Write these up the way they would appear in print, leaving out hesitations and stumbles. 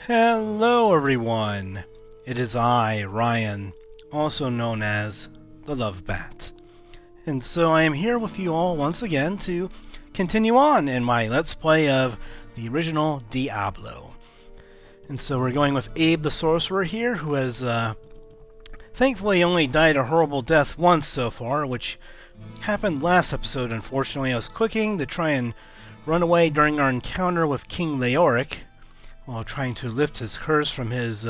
Hello everyone, it is I, Ryan, also known as thelovebat. And so I am here with you all once again to continue on in my Let's Play of the original Diablo. And so we're going with Abe the Sorcerer here, who has thankfully only died a horrible death once so far, which happened last episode. Unfortunately, I was cooking to try and run away during our encounter with King Leoric, while trying to lift his curse from his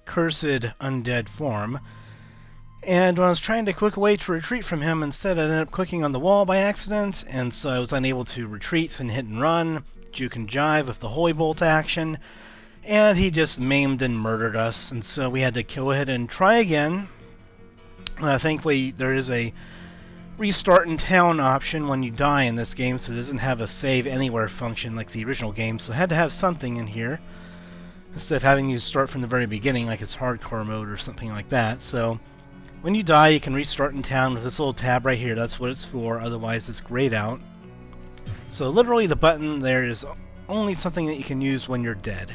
cursed undead form. And when I was trying to cook a way to retreat from him, instead I ended up clicking on the wall by accident, and so I was unable to retreat and hit and run, juke and jive with the Holy Bolt action, and he just maimed and murdered us, and so we had to go ahead and try again. Thankfully there is a restart in town option when you die in this game, so it doesn't have a save anywhere function like the original game, so I had to have something in here instead of having you start from the very beginning like it's hardcore mode or something like that. So when you die, you can restart in town with this little tab right here. That's what it's for, otherwise it's grayed out. So literally the button there is only something that you can use when you're dead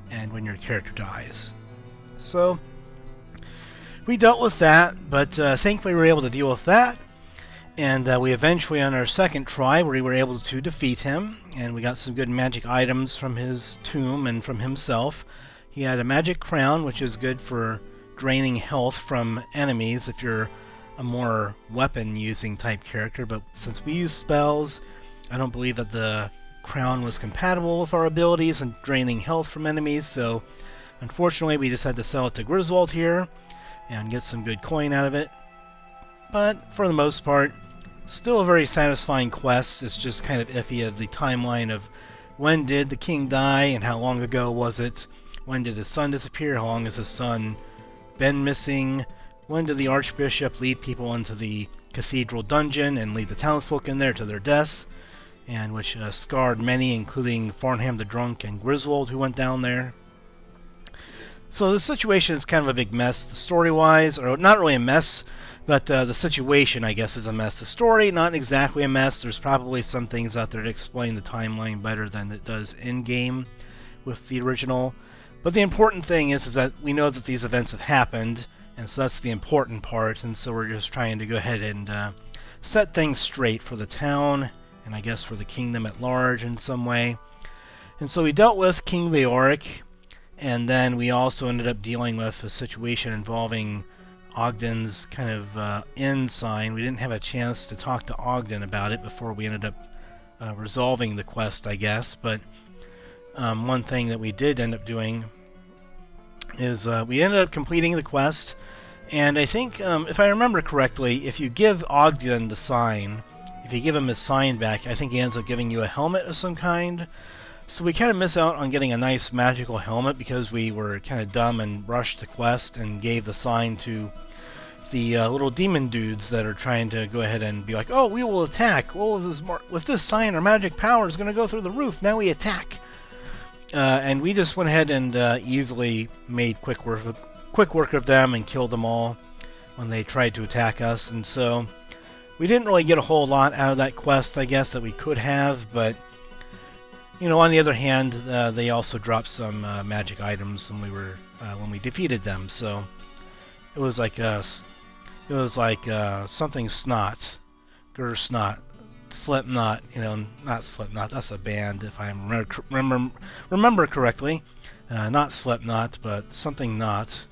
and when your character dies. So we dealt with that, but thankfully we were able to deal with that. And we eventually, on our second try, we were able to defeat him, and we got some good magic items from his tomb and from himself. He had a magic crown, which is good for draining health from enemies if you're a more weapon-using type character, but since we use spells, I don't believe that the crown was compatible with our abilities in draining health from enemies, so unfortunately we just had to sell it to Griswold here and get some good coin out of it. But for the most part, still a very satisfying quest. It's just kind of iffy of the timeline of when did the king die and how long ago was it? When did his son disappear? How long has his son been missing? When did the archbishop lead people into the cathedral dungeon and lead the townsfolk in there to their deaths? And which scarred many, including Farnham the Drunk and Griswold, who went down there. So the situation is kind of a big mess story-wise, or not really a mess, but the situation, I guess, is a mess. The story, not exactly a mess. There's probably some things out there to explain the timeline better than it does in-game with the original. But the important thing is that we know that these events have happened, and so that's the important part, and so we're just trying to go ahead and set things straight for the town, and I guess for the kingdom at large in some way. And so we dealt with King Leoric, and then we also ended up dealing with a situation involving Ogden's kind of end sign. We didn't have a chance to talk to Ogden about it before we ended up resolving the quest, I guess. But one thing that we did end up doing is we ended up completing the quest. And I think, if I remember correctly, if you give Ogden the sign, if you give him his sign back, I think he ends up giving you a helmet of some kind. So we kind of miss out on getting a nice magical helmet because we were kind of dumb and rushed the quest and gave the sign to the little demon dudes that are trying to go ahead and be like, oh, we will attack. Well, with this sign, our magic power is going to go through the roof. Now we attack. And we just went ahead and easily made quick work of them and killed them all when they tried to attack us. And so we didn't really get a whole lot out of that quest, I guess, that we could have, but you know, on the other hand, they also dropped some magic items when we defeated them. So it was like something snot, Gersnot, Slipknot. You know, not Slipknot. That's a band, if I remember correctly. Not Slipknot, but something not.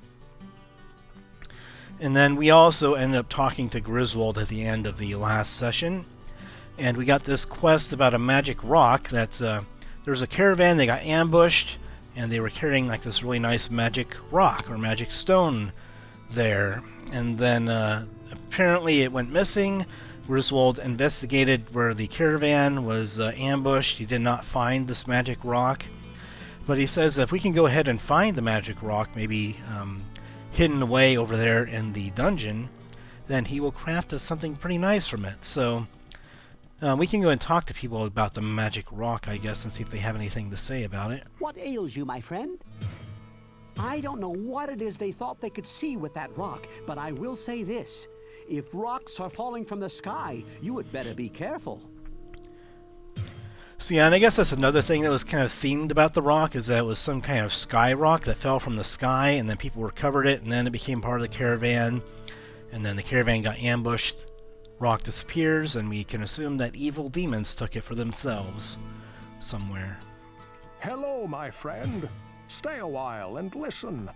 And then we also ended up talking to Griswold at the end of the last session, and we got this quest about a magic rock that there's a caravan. They got ambushed, and they were carrying like this really nice magic rock or magic stone there. And then apparently it went missing. Griswold investigated where the caravan was ambushed. He did not find this magic rock, but he says if we can go ahead and find the magic rock, maybe hidden away over there in the dungeon, then he will craft us something pretty nice from it. So we can go and talk to people about the magic rock, I guess, and see if they have anything to say about it. What ails you, my friend? I don't know what it is they thought they could see with that rock, but I will say this. If rocks are falling from the sky, you had better be careful. So yeah, and I guess that's another thing that was kind of themed about the rock, is that it was some kind of sky rock that fell from the sky, and then people recovered it, and then it became part of the caravan, and then the caravan got ambushed, rock disappears, and we can assume that evil demons took it for themselves somewhere. Hello, my friend. Stay a while and listen.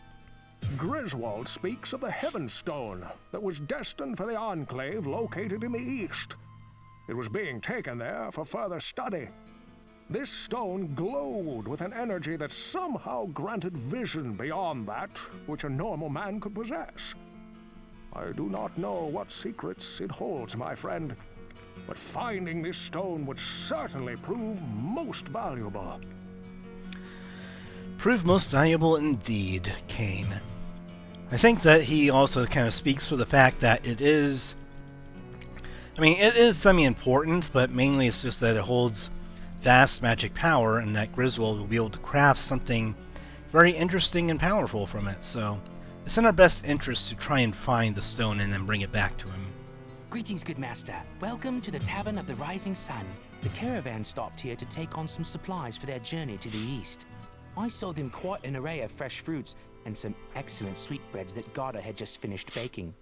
Griswold speaks of the Heaven Stone that was destined for the Enclave located in the east. It was being taken there for further study. This stone glowed with an energy that somehow granted vision beyond that which a normal man could possess. I do not know what secrets it holds, my friend, but finding this stone would certainly prove most valuable. Prove most valuable indeed, Kane. I think that he also kind of speaks for the fact that it is... I mean, it is semi-important, but mainly it's just that it holds vast magic power, and that Griswold will be able to craft something very interesting and powerful from it, so it's in our best interest to try and find the stone and then bring it back to him. Greetings, good master. Welcome to the Tavern of the Rising Sun. The caravan stopped here to take on some supplies for their journey to the east. I sold them quite an array of fresh fruits and some excellent sweetbreads that Gharbad had just finished baking.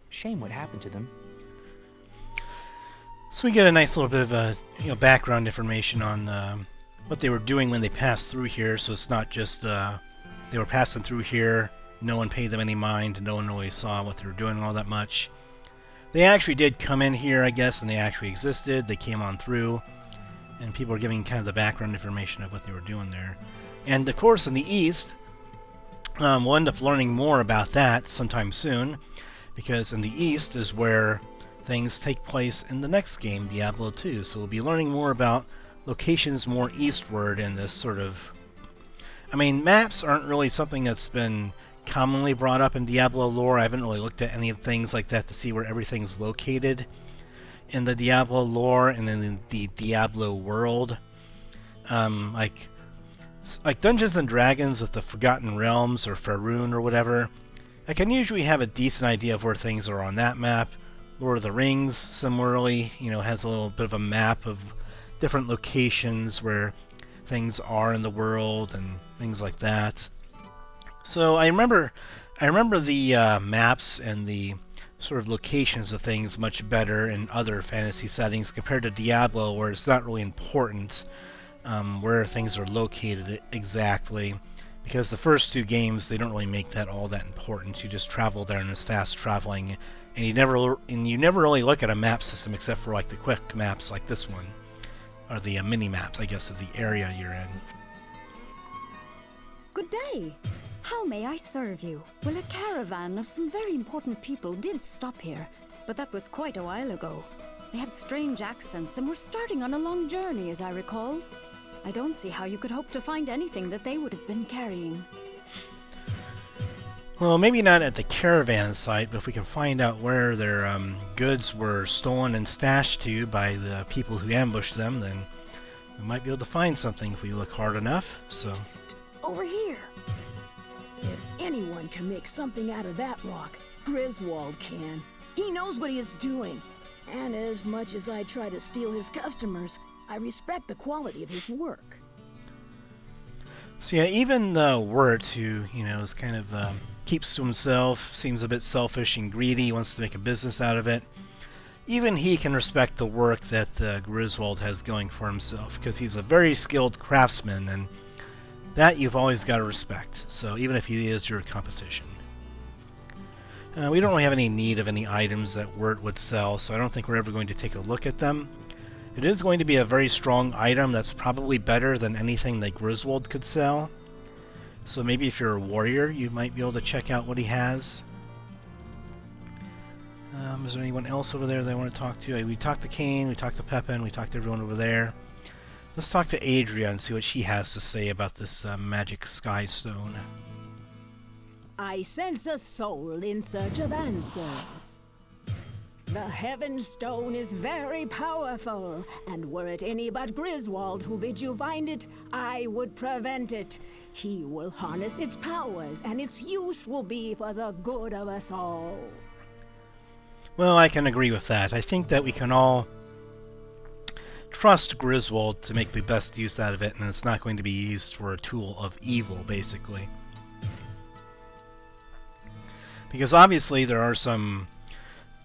Shame what happened to them. So we get a nice little bit of background information on what they were doing when they passed through here. So it's not just they were passing through here, no one paid them any mind, no one really saw what they were doing all that much. They actually did come in here, I guess, and they actually existed. They came on through, and people are giving kind of the background information of what they were doing there. And of course, in the east, we'll end up learning more about that sometime soon, because in the east is where things take place in the next game, Diablo 2. So we'll be learning more about locations more eastward in this sort of... I mean, maps aren't really something that's been commonly brought up in Diablo lore. I haven't really looked at any of things like that to see where everything's located in the Diablo lore and in the Diablo world. Like Dungeons and Dragons with the Forgotten Realms or Faerun or whatever, I can usually have a decent idea of where things are on that map. Lord of the Rings, similarly, has a little bit of a map of different locations where things are in the world and things like that. So I remember the maps and the sort of locations of things much better in other fantasy settings compared to Diablo, where it's not really important where things are located exactly, because the first two games, they don't really make that all that important. You just travel there and it's fast traveling, and you never really look at a map system except for like the quick maps like this one, or the mini maps, I guess, of the area you're in. Good day. How may I serve you? Well, a caravan of some very important people did stop here, but that was quite a while ago. They had strange accents and were starting on a long journey, as I recall. I don't see how you could hope to find anything that they would have been carrying. Well, maybe not at the caravan site, but if we can find out where their goods were stolen and stashed to by the people who ambushed them, then we might be able to find something if we look hard enough. So, Psst, over here. If anyone can make something out of that rock, Griswold can. He knows what he is doing. And as much as I try to steal his customers, I respect the quality of his work. So yeah, even Wirt, who is kind of keeps to himself, seems a bit selfish and greedy, wants to make a business out of it. Even he can respect the work that Griswold has going for himself, because he's a very skilled craftsman, and that you've always got to respect. So even if he is your competition. We don't really have any need of any items that Wirt would sell, so I don't think we're ever going to take a look at them. It is going to be a very strong item that's probably better than anything that Griswold could sell. So maybe if you're a warrior, you might be able to check out what he has. Is there anyone else over there that I want to talk to? We talked to Kane, we talked to Pepin, we talked to everyone over there. Let's talk to Adria and see what she has to say about this magic sky stone. I sense a soul in search of answers. The Heaven Stone is very powerful, and were it any but Griswold who bid you find it, I would prevent it. He will harness its powers, and its use will be for the good of us all. Well, I can agree with that. I think that we can all trust Griswold to make the best use out of it, and it's not going to be used for a tool of evil, basically. Because obviously there are some,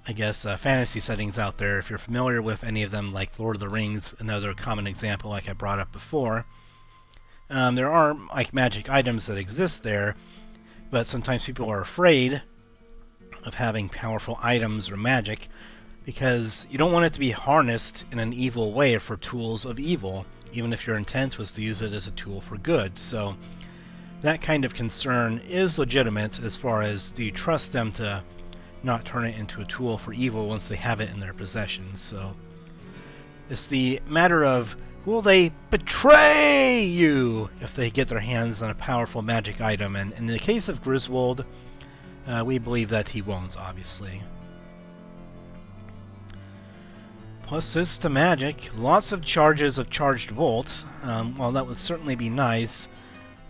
I guess, fantasy settings out there. If you're familiar with any of them, like Lord of the Rings, another common example like I brought up before, there are like magic items that exist there, but sometimes people are afraid of having powerful items or magic because you don't want it to be harnessed in an evil way for tools of evil, even if your intent was to use it as a tool for good. So that kind of concern is legitimate as far as, do you trust them to not turn it into a tool for evil once they have it in their possession? So it's the matter of, will they betray you if they get their hands on a powerful magic item? And in the case of Griswold, we believe that he won't, obviously. Plus, it's to magic. Lots of charges of Charged Volt. Well, that would certainly be nice,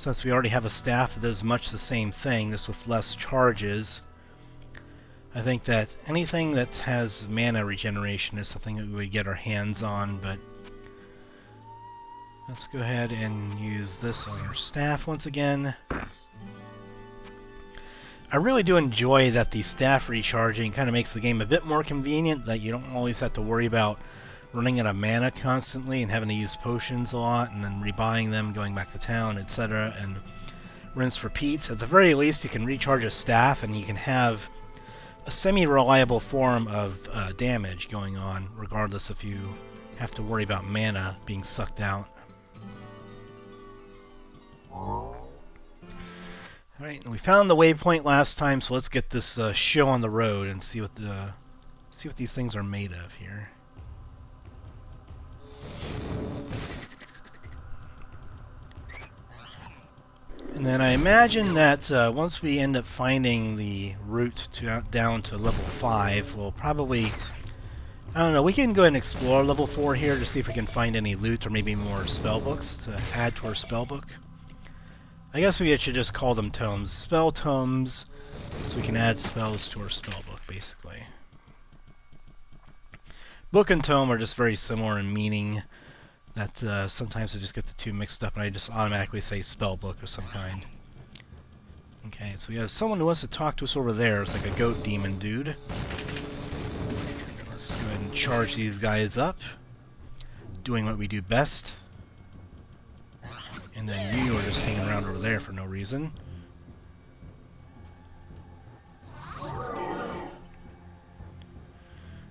since we already have a staff that does much the same thing, just with less charges. I think that anything that has mana regeneration is something that we would get our hands on, but let's go ahead and use this on our staff once again. I really do enjoy that the staff recharging kind of makes the game a bit more convenient, that you don't always have to worry about running out of mana constantly and having to use potions a lot and then rebuying them, going back to town, etc. and rinse repeats. At the very least, you can recharge a staff and you can have a semi-reliable form of damage going on, regardless if you have to worry about mana being sucked out. Alright, we found the waypoint last time, so let's get this show on the road and see what these things are made of here. And then I imagine that once we end up finding the route down to level 5, we'll probably, I don't know, we can go ahead and explore level 4 here to see if we can find any loot or maybe more spell books to add to our spell book. I guess we should just call them tomes. Spell tomes, so we can add spells to our spell book, basically. Book and tome are just very similar in meaning. That sometimes I just get the two mixed up and I just automatically say spell book of some kind. Okay, so we have someone who wants to talk to us over there. It's like a goat demon dude. Let's go ahead and charge these guys up. Doing what we do best. And then you are just hanging around over there for no reason.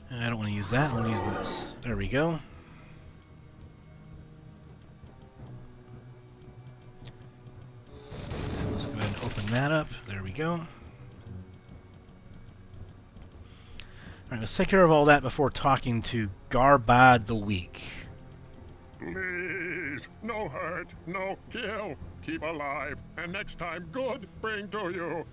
I don't want to use that, I want to use this. There we go. And let's go ahead and open that up. There we go. Alright, let's take care of all that before talking to Gharbad The Weak. Please, no hurt, no kill. Keep alive, and next time good bring to you.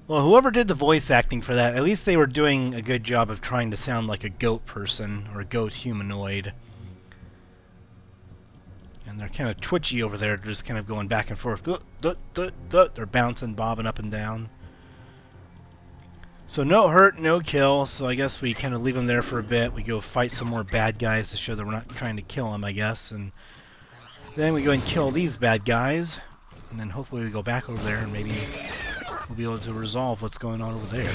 Well, whoever did the voice acting for that, at least they were doing a good job of trying to sound like a goat person, or a goat humanoid. And they're kind of twitchy over there, just kind of going back and forth. They're bouncing, bobbing up and down. So no hurt, no kill, so I guess we kind of leave them there for a bit. We go fight some more bad guys to show that we're not trying to kill them, I guess. And then we go and kill these bad guys. And then hopefully we go back over there and maybe we'll be able to resolve what's going on over there.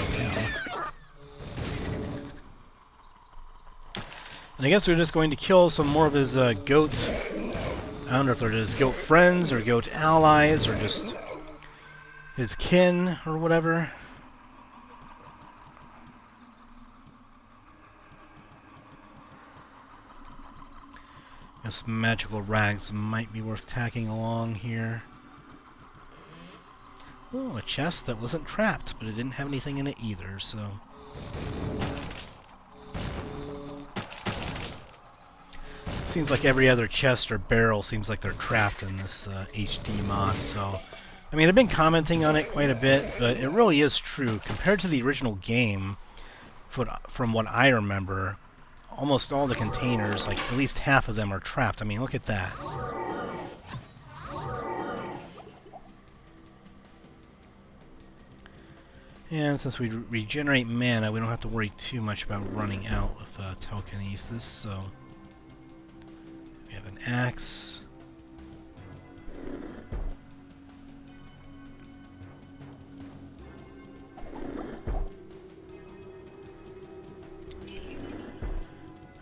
And I guess we're just going to kill some more of his goat... I don't know if they're his goat friends or goat allies or just his kin or whatever. Guess magical rags might be worth tacking along here. Oh, a chest that wasn't trapped, but it didn't have anything in it either, so... Seems like every other chest or barrel seems like they're trapped in this HD mod, so... I mean, I've been commenting on it quite a bit, but it really is true. Compared to the original game, from what I remember, almost all the containers, like at least half of them are trapped. I mean, look at that. And since we regenerate mana, we don't have to worry too much about running out with telekinesis, so we have an axe.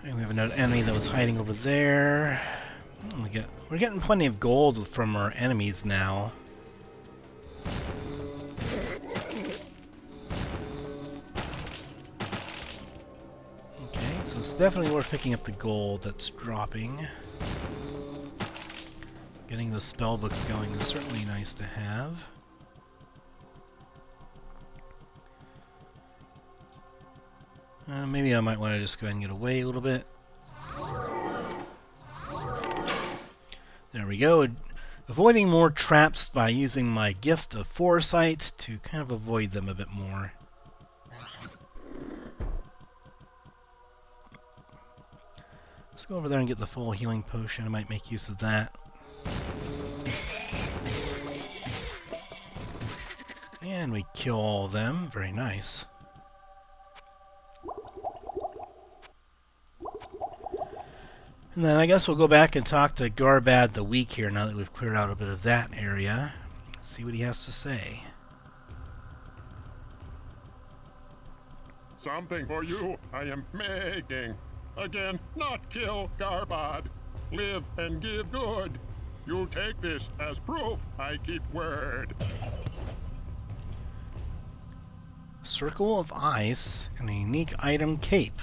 And we have another enemy that was hiding over there. We're getting plenty of gold from our enemies now. Definitely worth picking up the gold that's dropping. Getting the spell books going is certainly nice to have. Maybe I might want to just go ahead and get away a little bit. There we go. Avoiding more traps by using my gift of foresight to kind of avoid them a bit more. Let's go over there and get the full healing potion. I might make use of that. And we kill all of them. Very nice. And then I guess we'll go back and talk to Gharbad the Weak here now that we've cleared out a bit of that area. See what he has to say. Something for you I am making. Again, not kill Gharbad. Live and give good. You'll take this as proof I keep word. Circle of Ice and a unique item cape.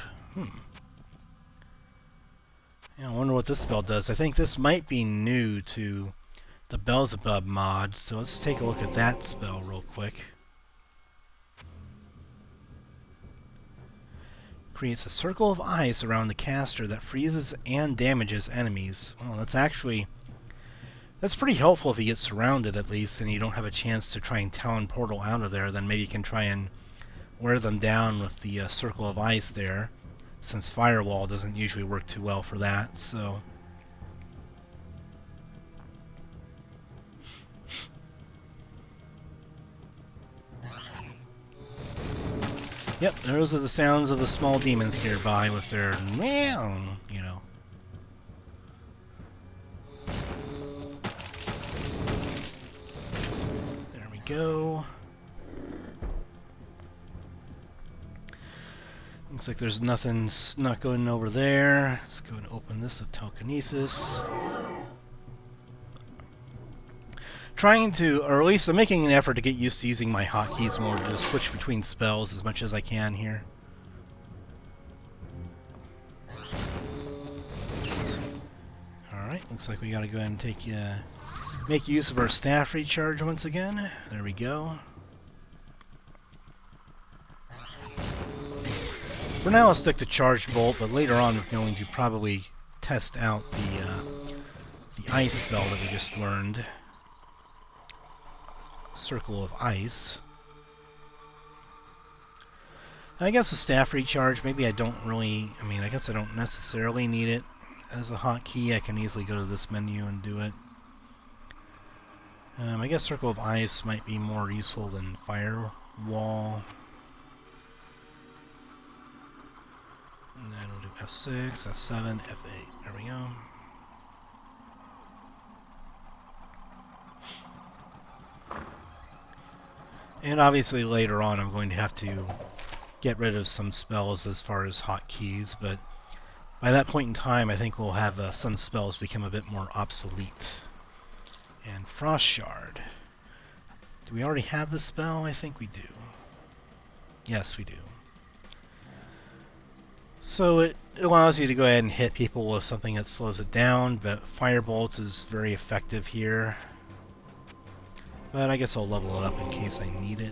Yeah, I wonder what this spell does. I think this might be new to the Belzebub mod, so let's take a look at that spell real quick. Creates a circle of ice around the caster that freezes and damages enemies. Well, that's pretty helpful if you get surrounded at least and you don't have a chance to try and talon portal out of there. Then maybe you can try and wear them down with the circle of ice there, since firewall doesn't usually work too well for that. So yep, those are the sounds of the small demons nearby with their meow, you know. There we go. Looks like there's nothing not going over there. Let's go and open this with telekinesis. Trying to, or at least I'm making an effort to get used to using my hotkeys more to just switch between spells as much as I can here. Alright, looks like we gotta go ahead and make use of our staff recharge once again. There we go. For now I'll stick to Charged Bolt, but later on we're going to probably test out the ice spell that we just learned. Circle of Ice. I guess with staff recharge, maybe I don't really, I guess I don't necessarily need it as a hotkey. I can easily go to this menu and do it. I guess Circle of Ice might be more useful than Firewall. And then we'll do F6, F7, F8. There we go. And obviously later on I'm going to have to get rid of some spells as far as hotkeys, but by that point in time I think we'll have some spells become a bit more obsolete. And Frost Shard. Do we already have the spell? I think we do. Yes, we do. So it allows you to go ahead and hit people with something that slows it down, but Firebolt is very effective here. But I guess I'll level it up in case I need it.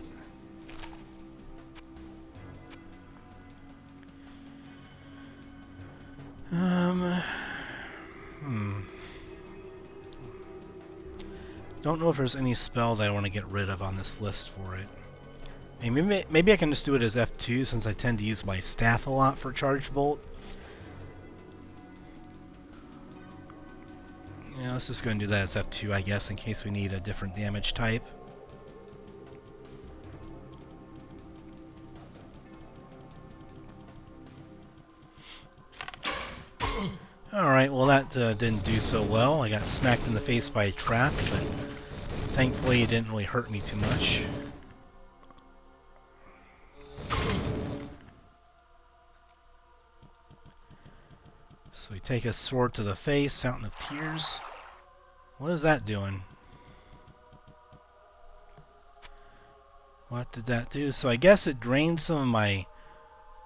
Don't know if there's any spell that I want to get rid of on this list for it. Maybe I can just do it as F2 since I tend to use my staff a lot for Charged Bolt. Yeah, let's just go and do that as F2, I guess, in case we need a different damage type. well that didn't do so well. I got smacked in the face by a trap, but thankfully it didn't really hurt me too much. So we take a sword to the face, Fountain of Tears. What is that doing? What did that do? So I guess it drained some of my...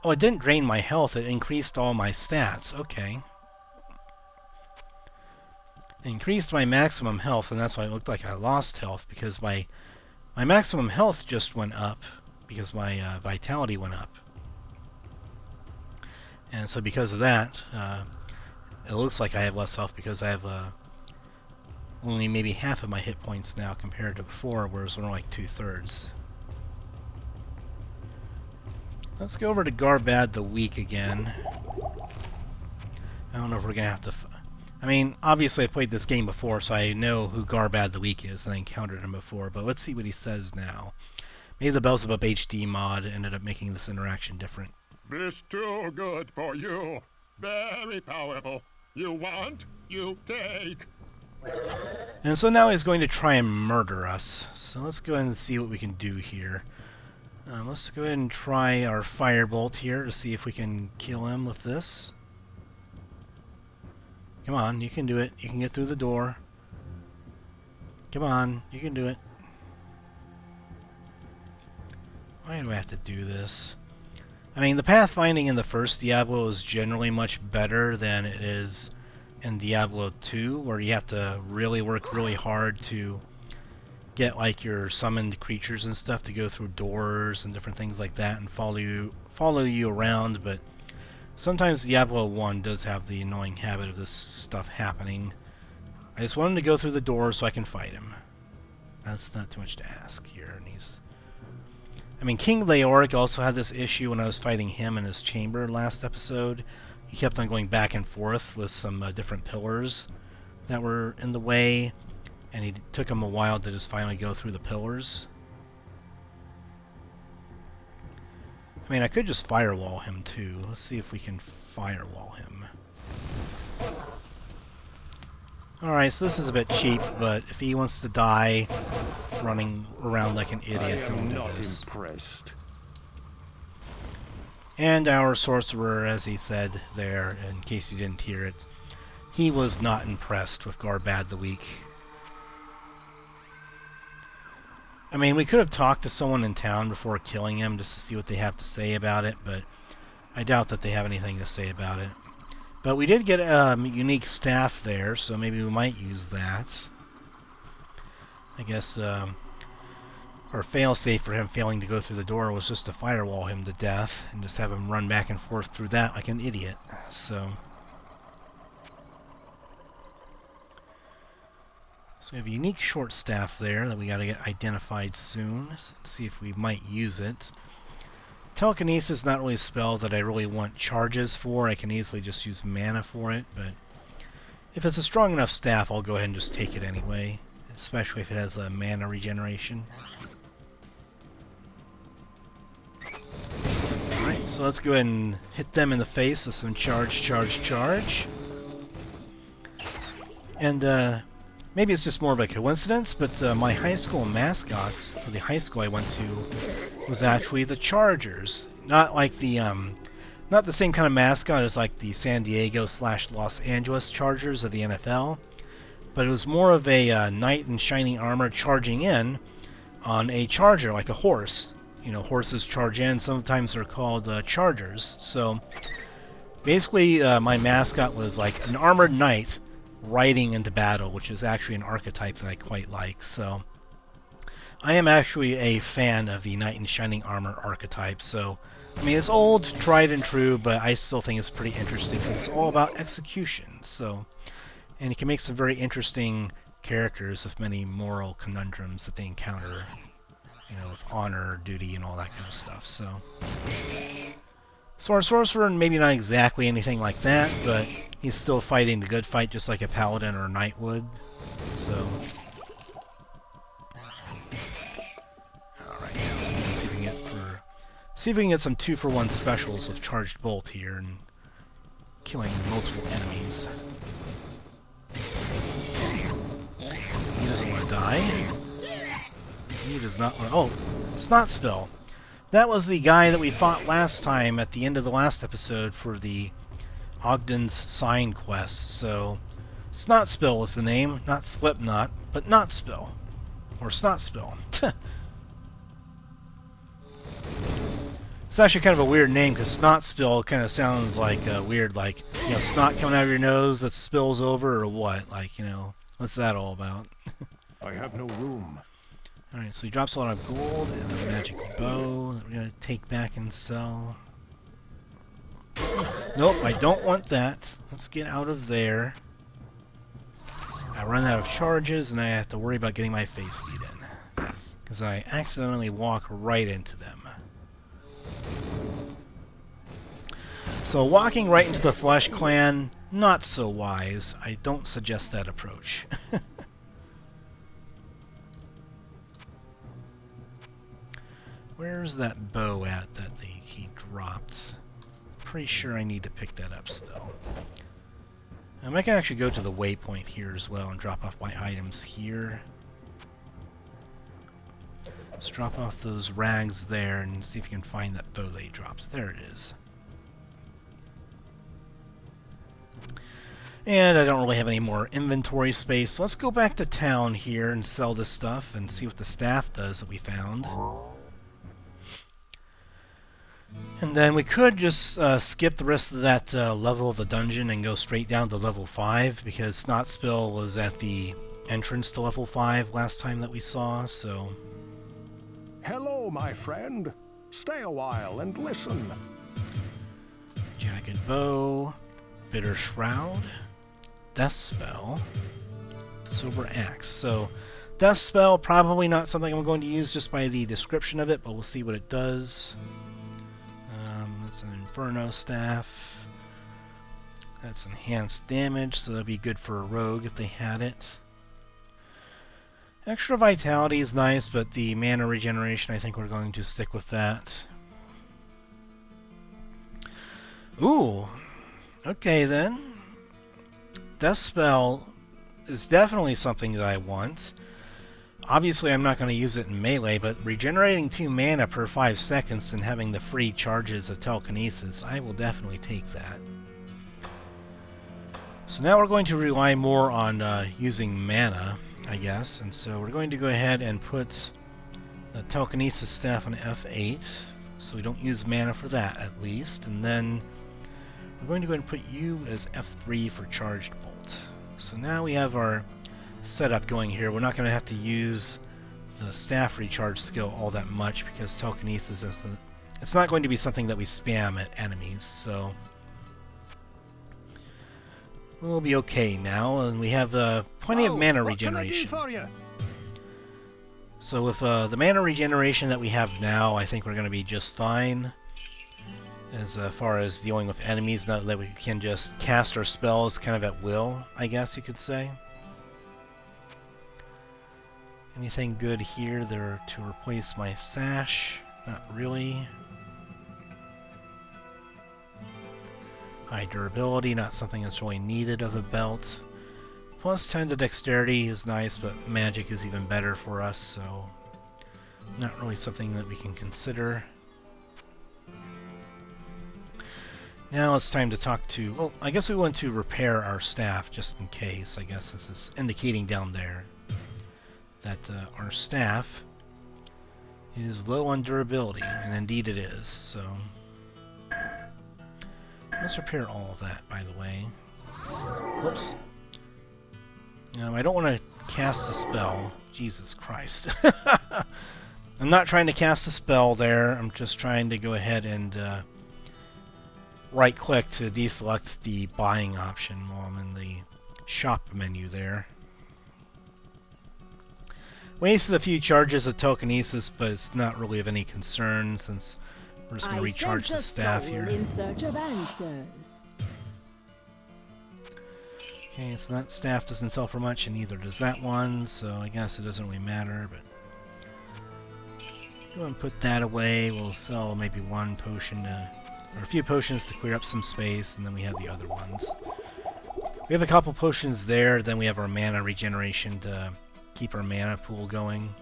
Oh, it didn't drain my health, it increased all my stats. Okay. It increased my maximum health, and that's why it looked like I lost health, because my maximum health just went up, because my vitality went up. And so because of that, it looks like I have less health, because I have only maybe half of my hit points now compared to before, whereas we're like 2/3. Let's go over to Gharbad The Weak again. I don't know if we're going to have to... I mean, obviously I played this game before, so I know who Gharbad The Weak is, and I encountered him before, but let's see what he says now. Maybe the Belzebub HD mod ended up making this interaction different. This too good for you. Very powerful. You want, you take. And so now he's going to try and murder us. So let's go ahead and see what we can do here. Let's go ahead and try our firebolt here to see if we can kill him with this. Come on, you can do it. You can get through the door. Come on, you can do it. Why do I have to do this? I mean, the pathfinding in the first Diablo is generally much better than it is in Diablo 2, where you have to really work really hard to get like your summoned creatures and stuff to go through doors and different things like that and follow you around, but sometimes Diablo 1 does have the annoying habit of this stuff happening. I just want him to go through the door so I can fight him. That's not too much to ask here. And I mean, King Leoric also had this issue when I was fighting him in his chamber last episode. He kept on going back and forth with some different pillars that were in the way, and it took him a while to just finally go through the pillars. I mean, I could just firewall him too. Let's see if we can firewall him. Alright, so this is a bit cheap, but if he wants to die running around like an idiot, I am not impressed. And our Sorcerer, as he said there, in case you didn't hear it, he was not impressed with Gharbad The Weak. I mean, we could have talked to someone in town before killing him just to see what they have to say about it, but I doubt that they have anything to say about it. But we did get a unique staff there, so maybe we might use that. I guess our failsafe for him failing to go through the door was just to firewall him to death and just have him run back and forth through that like an idiot. So we have a unique short staff there that we got to get identified soon. Let's see if we might use it. Telekinesis is not really a spell that I really want charges for. I can easily just use mana for it, but if it's a strong enough staff, I'll go ahead and just take it anyway, especially if it has a mana regeneration. Alright, so let's go ahead and hit them in the face with some charge. And maybe it's just more of a coincidence, but my high school mascot for the high school I went to was actually the Chargers. Not like the not the same kind of mascot as like the San Diego / Los Angeles Chargers of the NFL, but it was more of a knight in shining armor charging in on a charger, like a horse. You know, horses charge in. Sometimes they're called chargers. So basically, my mascot was like an armored knight riding into battle, which is actually an archetype that I quite like. So I am actually a fan of the knight in shining armor archetype. So I mean, it's old, tried and true, but I still think it's pretty interesting because it's all about execution. So, and you can make some very interesting characters with many moral conundrums that they encounter, you know, with honor, duty, and all that kind of stuff. So our Sorcerer, maybe not exactly anything like that, but he's still fighting the good fight just like a Paladin or a Knight would. So, alright, let's see if we can get some 2-for-1 specials with Charged Bolt here and killing multiple enemies. guy. He does not want... Oh, Snot Spill. That was the guy that we fought last time at the end of the last episode for the Ogden's Sign quest. So, Snot Spill was the name, not Slipknot, but Not Spill. Or Snot Spill. It's actually kind of a weird name, because Snot Spill kind of sounds like weird, like, you know, snot coming out of your nose that spills over, or what? Like, you know, what's that all about? I have no room. Alright, so he drops a lot of gold and a magic bow that we're going to take back and sell. Nope, I don't want that. Let's get out of there. I run out of charges and I have to worry about getting my face beat in. Because I accidentally walk right into them. So walking right into the Flesh Clan, not so wise. I don't suggest that approach. Where's that bow at that he dropped? Pretty sure I need to pick that up still. I can actually go to the waypoint here as well and drop off my items here. Let's drop off those rags there and see if you can find that bow that he drops. There it is. And I don't really have any more inventory space, so let's go back to town here and sell this stuff and see what the staff does that we found. And then we could just skip the rest of that level of the dungeon and go straight down to level 5, because Snot Spill was at the entrance to level 5 last time that we saw, so... Hello, my friend. Stay a while and listen. Jagged Bow, Bitter Shroud, Death Spell, Silver Axe. So, Death Spell, probably not something I'm going to use just by the description of it, but we'll see what it does. That's an Inferno Staff. That's enhanced damage, so that'll be good for a rogue if they had it. Extra Vitality is nice, but the mana regeneration, I think we're going to stick with that. Ooh! Okay then. Death Spell is definitely something that I want. Obviously, I'm not going to use it in melee, but regenerating 2 mana per 5 seconds and having the free charges of telekinesis, I will definitely take that. So now we're going to rely more on using mana, I guess, and so we're going to go ahead and put the telekinesis staff on F8, so we don't use mana for that at least, and then we're going to go ahead and put you as F3 for charged bolt. So now we have our setup going here. We're not going to have to use the staff recharge skill all that much because telekinesis isn't, it's not going to be something that we spam at enemies, so we'll be okay now, and we have plenty of mana regeneration. What can I do for you? So with the mana regeneration that we have now, I think we're going to be just fine as far as dealing with enemies, now that we can just cast our spells kind of at will, I guess you could say. Anything good here there to replace my sash? Not really. High durability, not something that's really needed of a belt. Plus 10 to dexterity is nice, but magic is even better for us, so not really something that we can consider. Now it's time to talk to... Well, I guess we want to repair our staff just in case. I guess this is indicating down there that our staff is low on durability, and indeed it is, so let's repair all of that, by the way. Whoops. I don't want to cast the spell. Jesus Christ. I'm not trying to cast a spell there, I'm just trying to go ahead and right-click to deselect the buying option while I'm in the shop menu there. Wasted a few charges of telekinesis, but it's not really of any concern since we're just going to recharge the staff here. In search of answers. Okay, so that staff doesn't sell for much, and neither does that one, so I guess it doesn't really matter, but go and put that away. We'll sell maybe one potion to, or a few potions to clear up some space, and then we have the other ones. We have a couple potions there, then we have our mana regeneration to keep our mana pool going.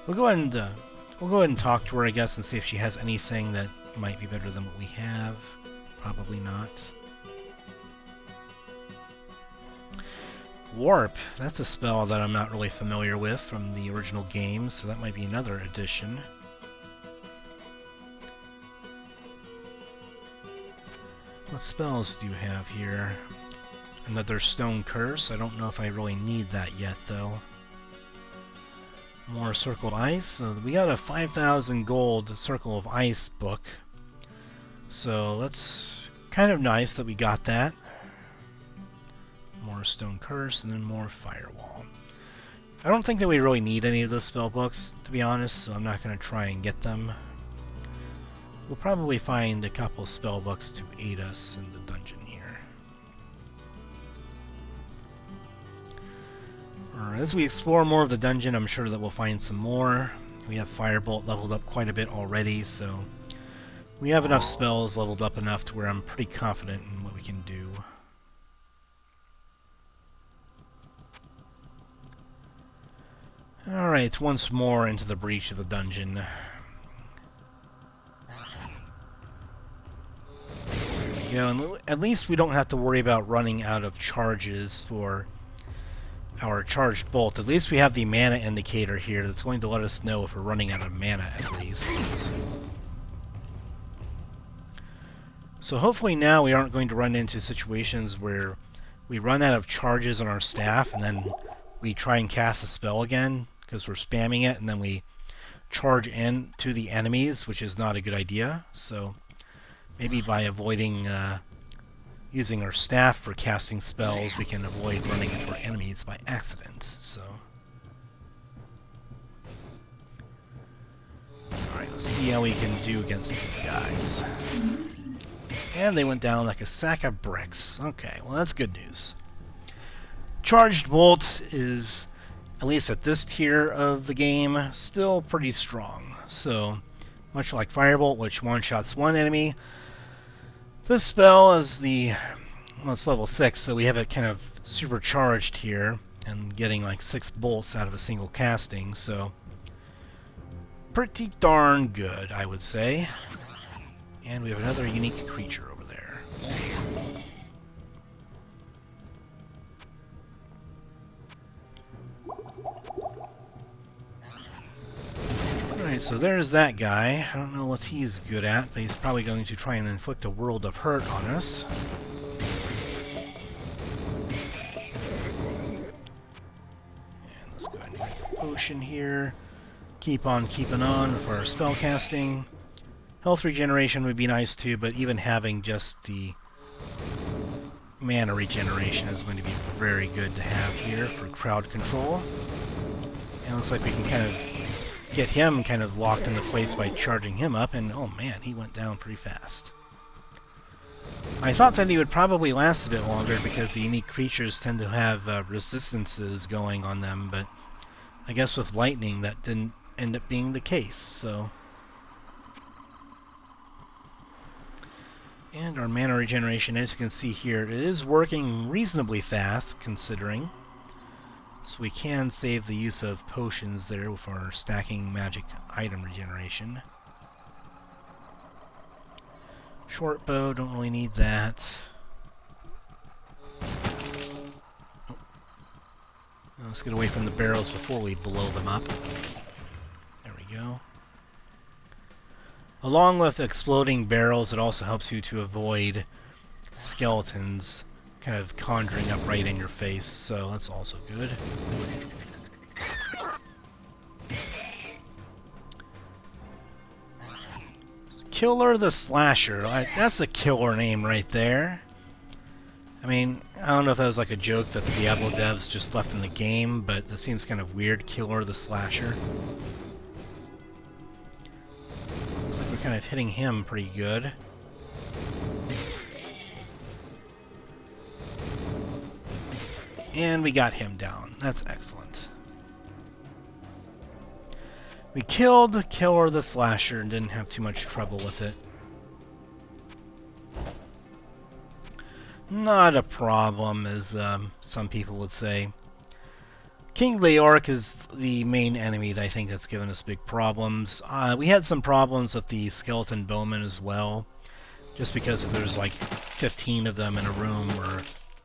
We'll go ahead and talk to her, I guess, and see if she has anything that might be better than what we have. Probably not. Warp. That's a spell that I'm not really familiar with from the original game, so that might be another addition. What spells do you have here? Another Stone Curse. I don't know if I really need that yet, though. More Circle of Ice. So we got a 5,000 gold Circle of Ice book. So that's kind of nice that we got that. More Stone Curse, and then more Firewall. I don't think that we really need any of those spell books, to be honest, so I'm not going to try and get them. We'll probably find a couple spell books to aid us in the dungeon here. As we explore more of the dungeon, I'm sure that we'll find some more. We have Firebolt leveled up quite a bit already, so we have enough spells leveled up enough to where I'm pretty confident in what we can do. Alright, once more into the breach of the dungeon. There we go, and at least we don't have to worry about running out of charges for our charged bolt. At least we have the mana indicator here that's going to let us know if we're running out of mana at least. So hopefully now we aren't going to run into situations where we run out of charges on our staff and then we try and cast a spell again because we're spamming it and then we charge in to the enemies, which is not a good idea. So maybe by avoiding using our staff for casting spells, we can avoid running into our enemies by accident. So, alright, let's see how we can do against these guys. And they went down like a sack of bricks. Okay, well that's good news. Charged Bolt is, at least at this tier of the game, still pretty strong. So, much like Firebolt, which one-shots one enemy, this spell is well, it's level 6, so we have it kind of supercharged here, and getting like 6 bolts out of a single casting, so pretty darn good, I would say. And we have another unique creature over there. Alright, so there's that guy. I don't know what he's good at, but he's probably going to try and inflict a world of hurt on us. And let's go ahead and make a potion here. Keep on keeping on for our spell casting. Health regeneration would be nice too, but even having just the mana regeneration is going to be very good to have here for crowd control. And it looks like we can kind of get him kind of locked into place by charging him up, and oh man, he went down pretty fast. I thought that he would probably last a bit longer because the unique creatures tend to have resistances going on them, but I guess with lightning that didn't end up being the case, so. And our mana regeneration, as you can see here, it is working reasonably fast considering. So we can save the use of potions there with our stacking magic item regeneration. Short bow, don't really need that. Oh. Let's get away from the barrels before we blow them up. There we go. Along with exploding barrels, it also helps you to avoid skeletons kind of conjuring up right in your face, so that's also good. Killer the Slasher. That's a killer name right there. I mean, I don't know if that was like a joke that the Diablo devs just left in the game, but that seems kind of weird. Killer the Slasher. Looks like we're kind of hitting him pretty good. And we got him down. That's excellent. We killed Killer the Slasher and didn't have too much trouble with it. Not a problem, as some people would say. King Leoric is the main enemy that I think that's given us big problems. We had some problems with the skeleton bowmen as well, just because if there's like 15 of them in a room or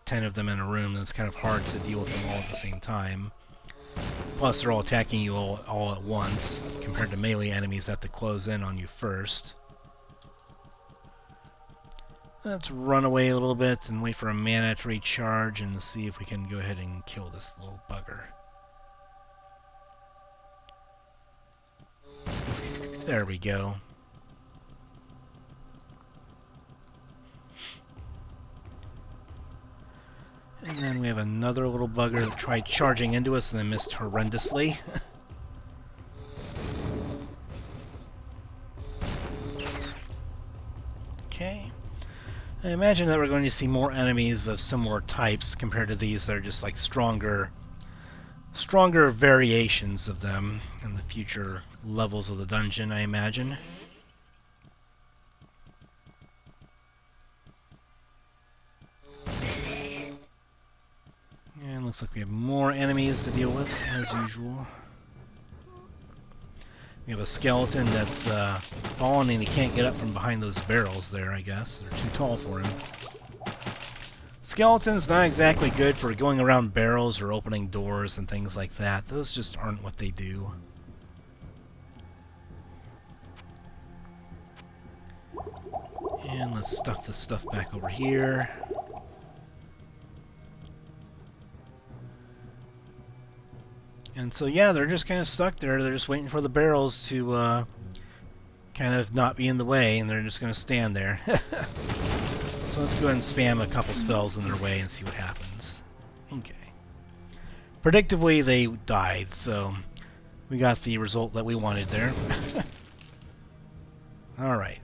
10 of them in a room, then it's kind of hard to deal with them all at the same time. Plus, they're all attacking you all at once, compared to melee enemies that have to close in on you first. Let's run away a little bit and wait for a mana to recharge and see if we can go ahead and kill this little bugger. There we go. And then we have another little bugger that tried charging into us and then missed horrendously. Okay. I imagine that we're going to see more enemies of similar types compared to these that are just like stronger variations of them in the future levels of the dungeon, I imagine. And looks like we have more enemies to deal with, as usual. We have a skeleton that's fallen and he can't get up from behind those barrels there, I guess. They're too tall for him. Skeleton's not exactly good for going around barrels or opening doors and things like that. Those just aren't what they do. And let's stuff this stuff back over here. And so yeah, they're just kind of stuck there. They're just waiting for the barrels to kind of not be in the way, and they're just going to stand there. So let's go ahead and spam a couple spells in their way and see what happens. Okay. Predictably, they died, so we got the result that we wanted there. Alright.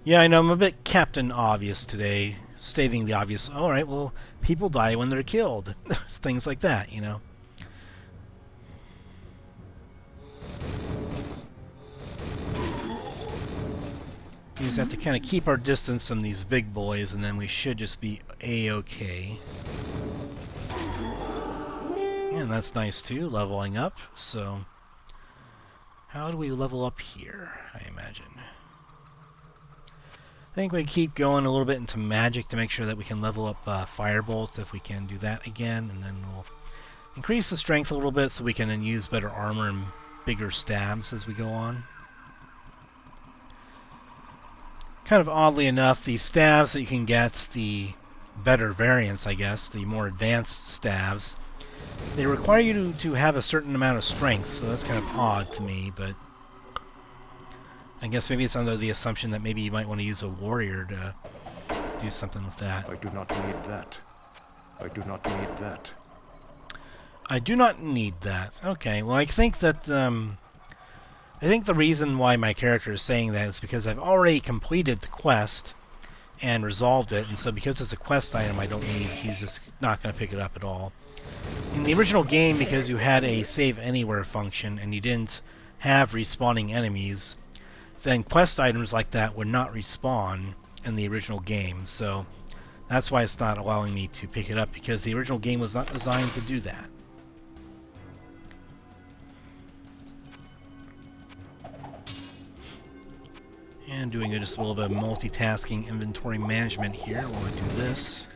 Yeah, I know I'm a bit Captain Obvious today, stating the obvious. Alright, well, people die when they're killed. Things like that, you know. We just have to kind of keep our distance from these big boys, and then we should just be A-okay. And that's nice too, leveling up. So, how do we level up here, I imagine? I think we keep going a little bit into magic to make sure that we can level up Firebolt if we can do that again, and then we'll increase the strength a little bit so we can then use better armor and bigger stabs as we go on. Kind of oddly enough, the stabs that you can get, the better variants, I guess, the more advanced stabs, they require you to have a certain amount of strength, so that's kind of odd to me, but I guess maybe it's under the assumption that maybe you might want to use a warrior to do something with that. I do not need that. I do not need that. I do not need that. Okay, well I think that I think the reason why my character is saying that is because I've already completed the quest and resolved it, and so because it's a quest item I don't need, he's just not going to pick it up at all. In the original game, because you had a save anywhere function and you didn't have respawning enemies, then quest items like that would not respawn in the original game, so that's why it's not allowing me to pick it up, because the original game was not designed to do that. And doing just a little bit of multitasking inventory management here while I do this.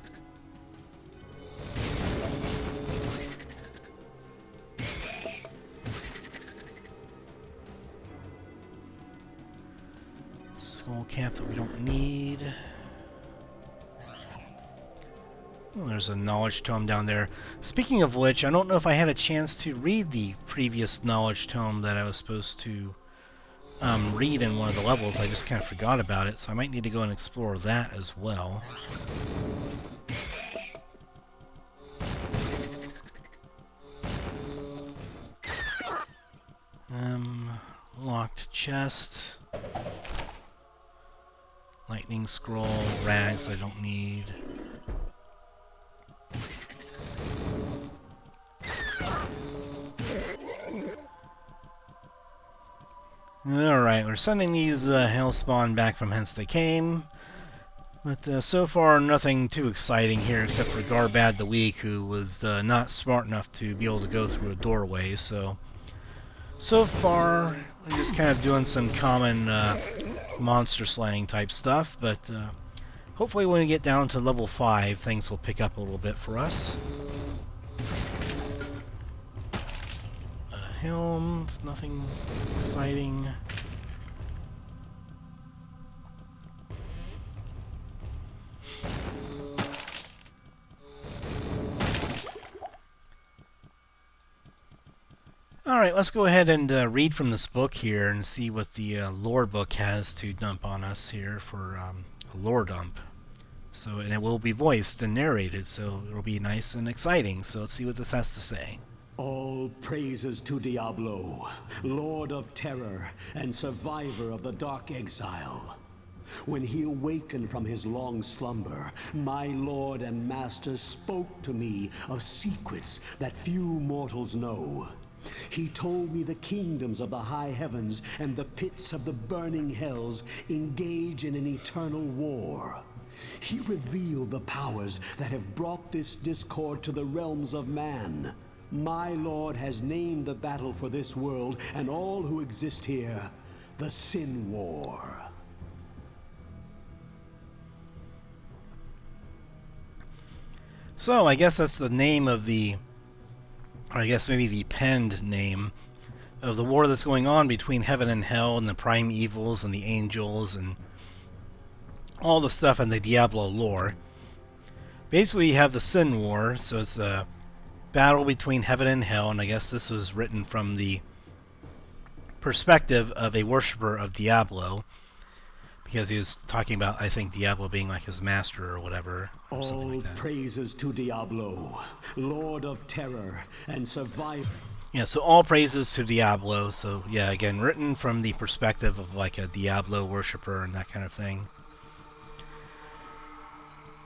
Skull cap that we don't need. Oh, there's a knowledge tome down there. Speaking of which, I don't know if I had a chance to read the previous knowledge tome that I was supposed to read in one of the levels. I just kind of forgot about it, so I might need to go and explore that as well. Locked chest. Lightning scroll, rags I don't need. Alright, we're sending these hellspawn back from whence they came. But so far, nothing too exciting here except for Gharbad The Weak, who was not smart enough to be able to go through a doorway. So far, we're just kind of doing some common monster slaying type stuff. But hopefully when we get down to level 5, things will pick up a little bit for us. Helms, nothing exciting. Alright, let's go ahead and read from this book here and see what the lore book has to dump on us here for a lore dump. So, and it will be voiced and narrated, so it'll be nice and exciting. So let's see what this has to say. All praises to Diablo, Lord of Terror and survivor of the Dark Exile. When he awakened from his long slumber, my Lord and Master spoke to me of secrets that few mortals know. He told me the kingdoms of the high heavens and the pits of the burning hells engage in an eternal war. He revealed the powers that have brought this discord to the realms of man. My Lord has named the battle for this world and all who exist here, the Sin War. So, I guess that's the name of the, or I guess maybe the penned name of the war that's going on between heaven and hell and the prime evils and the angels and all the stuff in the Diablo lore. Basically, you have the Sin War, so it's a battle between heaven and hell, and I guess this was written from the perspective of a worshipper of Diablo, because he was talking about, I think, Diablo being like his master or whatever. Or all like that. Praises to Diablo, Lord of Terror and survivor. Yeah, so all praises to Diablo. So yeah, again, written from the perspective of like a Diablo worshipper and that kind of thing.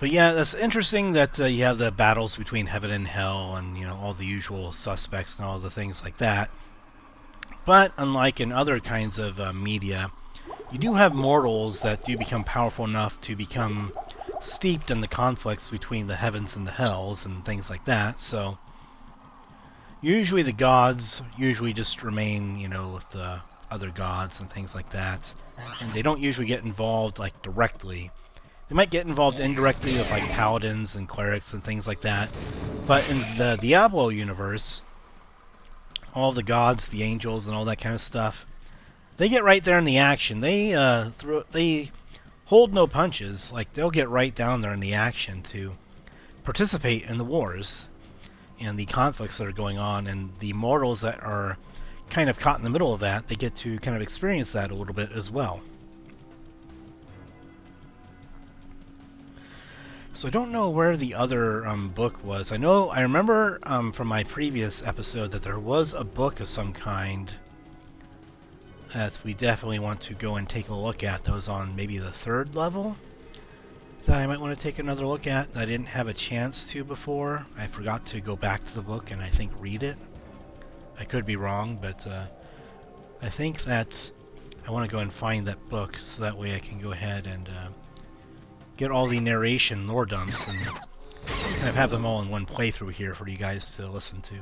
But yeah, that's interesting that you have the battles between heaven and hell and, you know, all the usual suspects and all the things like that. But unlike in other kinds of media, you do have mortals that do become powerful enough to become steeped in the conflicts between the heavens and the hells and things like that. So usually the gods usually just remain, you know, with the other gods and things like that. And they don't usually get involved like directly. They might get involved indirectly with like paladins and clerics and things like that. But in the Diablo universe, all the gods, the angels, and all that kind of stuff, they get right there in the action. They hold no punches. Like, they'll get right down there in the action to participate in the wars and the conflicts that are going on. And the mortals that are kind of caught in the middle of that, they get to kind of experience that a little bit as well. So I don't know where the other book was. I remember from my previous episode that there was a book of some kind that we definitely want to go and take a look at. That was on maybe the 3rd level that I might want to take another look at that I didn't have a chance to before. I forgot to go back to the book and I think read it. I could be wrong, but I think that I want to go and find that book so that way I can go ahead and get all the narration lore dumps and kind of have them all in one playthrough here for you guys to listen to.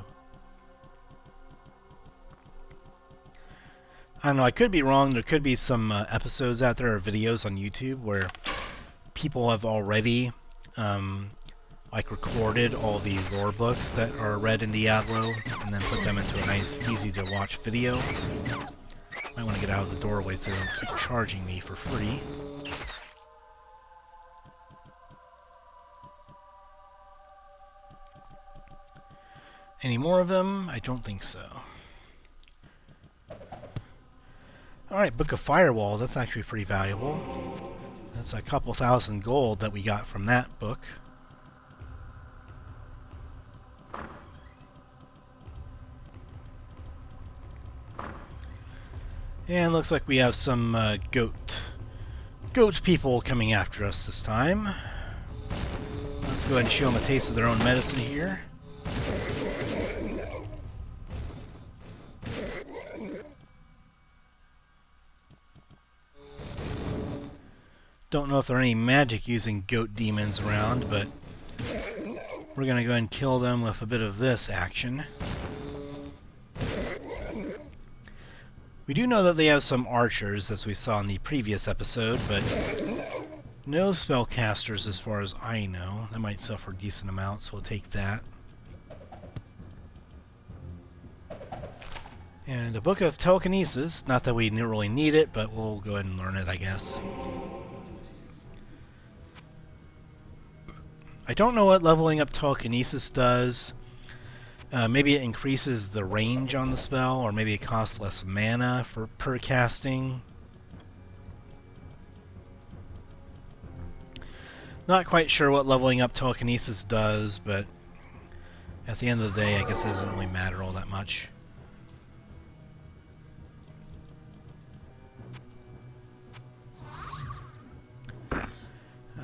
I don't know, I could be wrong. There could be some episodes out there or videos on YouTube where people have already like recorded all the lore books that are read in Diablo and then put them into a nice, easy to watch video. Might want to get out of the doorway so they don't keep charging me for free. Any more of them? I don't think so. Alright, Book of Firewall. That's actually pretty valuable. That's a couple thousand gold that we got from that book. And looks like we have some goat people coming after us this time. Let's go ahead and show them a taste of their own medicine here. Don't know if there are any magic using goat demons around, but we're going to go ahead and kill them with a bit of this action. We do know that they have some archers, as we saw in the previous episode, but no spellcasters as far as I know. They might suffer a decent amount, so we'll take that. And a book of telekinesis. Not that we really need it, but we'll go ahead and learn it, I guess. I don't know what leveling up telekinesis does. Maybe it increases the range on the spell, or maybe it costs less mana per casting. Not quite sure what leveling up telekinesis does, but at the end of the day, I guess it doesn't really matter all that much.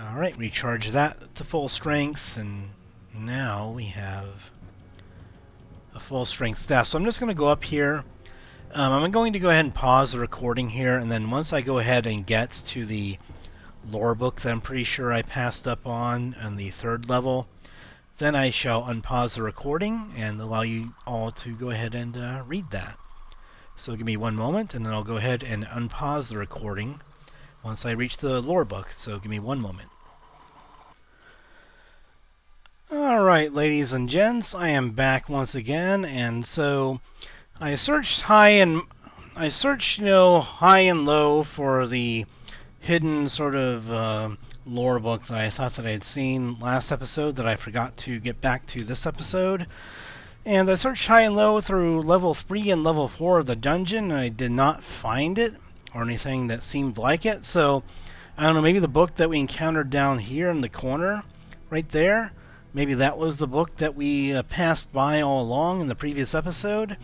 Alright, recharge that to full strength, and now we have a full strength staff. So I'm just going to go up here. I'm going to go ahead and pause the recording here, and then once I go ahead and get to the lore book that I'm pretty sure I passed up on the 3rd level, then I shall unpause the recording and allow you all to go ahead and read that. So give me one moment, and then I'll go ahead and unpause the recording once I reach the lore book. So give me one moment. Alright, ladies and gents, I am back once again, and so I searched high and low for the hidden sort of lore book that I thought that I had seen last episode that I forgot to get back to this episode. And I searched high and low through level 3 and level 4 of the dungeon, and I did not find it or anything that seemed like it. So I don't know, maybe the book that we encountered down here in the corner right there, maybe that was the book that we passed by all along in the previous episode.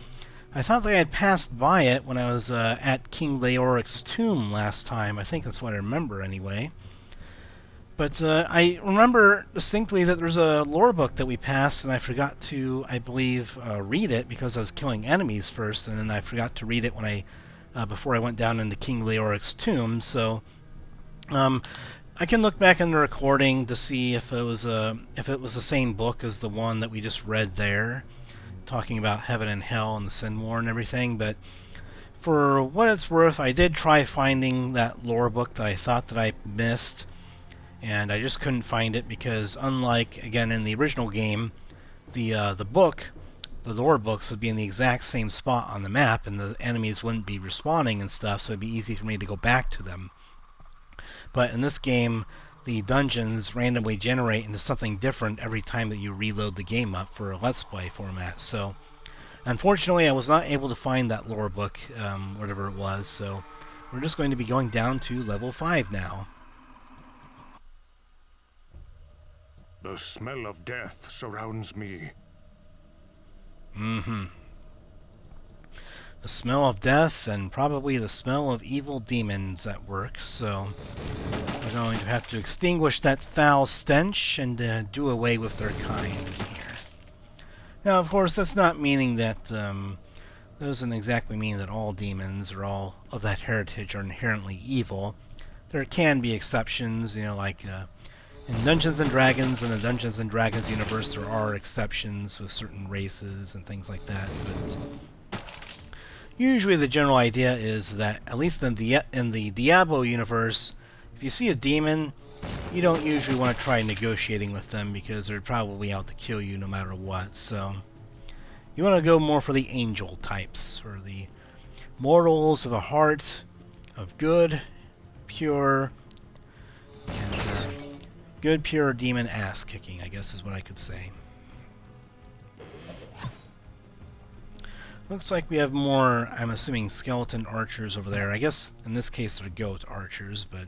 I thought that I had passed by it when I was at King Leoric's tomb last time. I think that's what I remember anyway. But I remember distinctly that there's a lore book that we passed, and I forgot to, I believe, read it because I was killing enemies first, and then I forgot to read it when I before I went down into King Leoric's tomb. So I can look back in the recording to see if it was the same book as the one that we just read there, talking about heaven and hell and the sin war and everything. But for what it's worth, I did try finding that lore book that I thought that I missed, and I just couldn't find it because, unlike again in the original game, the lore books would be in the exact same spot on the map, and the enemies wouldn't be respawning and stuff, so it'd be easy for me to go back to them. But in this game, the dungeons randomly generate into something different every time that you reload the game up for a Let's Play format. So, unfortunately, I was not able to find that lore book, whatever it was, so we're just going to be going down to level 5 now. The smell of death surrounds me. The smell of death and probably the smell of evil demons at work, so we're going to have to extinguish that foul stench and do away with their kind here. Now, of course, that's not meaning that, doesn't exactly mean that all demons or all of that heritage are inherently evil. There can be exceptions, you know, like in Dungeons and Dragons, in the Dungeons and Dragons universe, there are exceptions with certain races and things like that, but usually the general idea is that, at least in the Diablo universe, if you see a demon, you don't usually want to try negotiating with them because they're probably out to kill you no matter what. So you want to go more for the angel types, or the mortals of a heart of good, pure, and good, pure demon ass kicking, I guess is what I could say. Looks like we have more, I'm assuming, skeleton archers over there. I guess in this case they're goat archers, but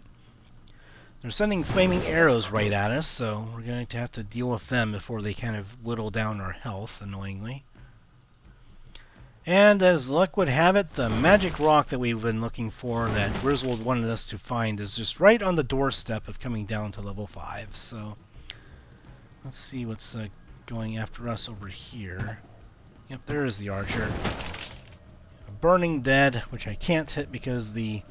they're sending flaming arrows right at us, so we're going to have to deal with them before they kind of whittle down our health, annoyingly. And as luck would have it, the magic rock that we've been looking for, that Griswold wanted us to find, is just right on the doorstep of coming down to level 5. So let's see what's going after us over here. Yep, there is the archer. A burning dead, which I can't hit because the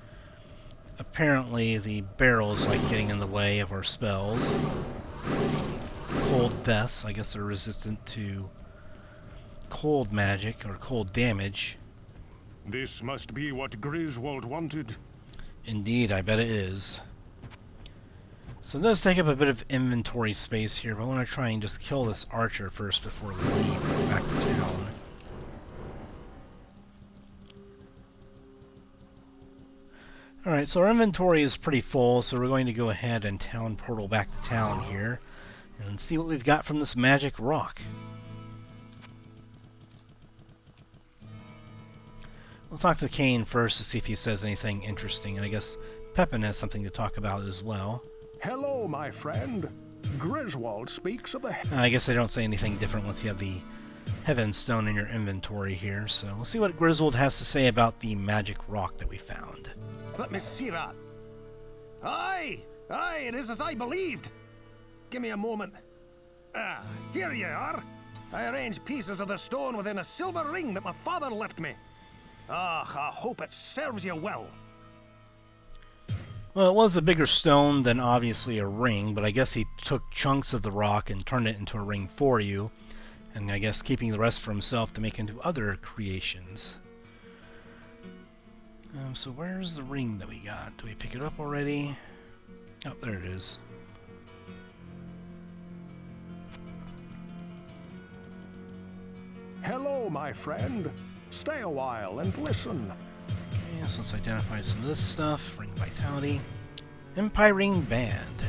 apparently the barrel's like getting in the way of our spells. Cold deaths, I guess they're resistant to cold magic or cold damage. This must be what Griswold wanted. Indeed, I bet it is. So it does take up a bit of inventory space here, but I want to try and just kill this archer first before we leave back to town. Alright, so our inventory is pretty full, so we're going to go ahead and town portal back to town here and see what we've got from this magic rock. We'll talk to Kane first to see if he says anything interesting, and I guess Pepin has something to talk about as well. Hello, my friend. Griswold speaks of the... I guess they don't say anything different once you have the Heaven Stone in your inventory here, so we'll see what Griswold has to say about the magic rock that we found. Let me see that. Aye, it is as I believed. Give me a moment. Ah, here you are. I arranged pieces of the stone within a silver ring that my father left me. Ah, I hope it serves you well. Well, it was a bigger stone than obviously a ring, but I guess he took chunks of the rock and turned it into a ring for you, and I guess keeping the rest for himself to make into other creations. So where's the ring that we got? Do we pick it up already? Oh, there it is. Hello, my friend. Stay a while and listen. Okay, so let's identify some of this stuff. Ring Vitality. Empiring Band.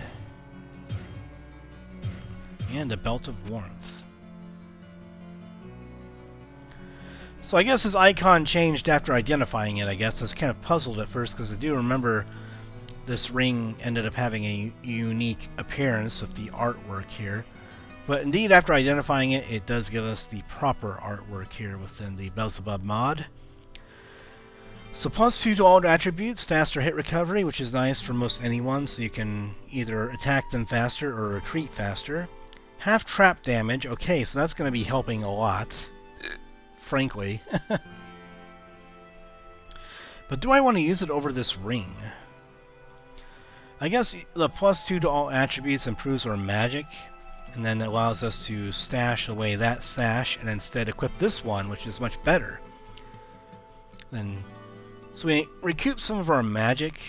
And a Belt of Warmth. So I guess his icon changed after identifying it, I guess. I was kind of puzzled at first because I do remember this ring ended up having a unique appearance with the artwork here. But indeed, after identifying it, it does give us the proper artwork here within the Belzebub mod. So +2 to all attributes, faster hit recovery, which is nice for most anyone, so you can either attack them faster or retreat faster. Half trap damage, okay, so that's going to be helping a lot, frankly. But do I want to use it over this ring? I guess the +2 to all attributes improves our magic, and then it allows us to stash away that stash and instead equip this one, which is much better. So we recoup some of our magic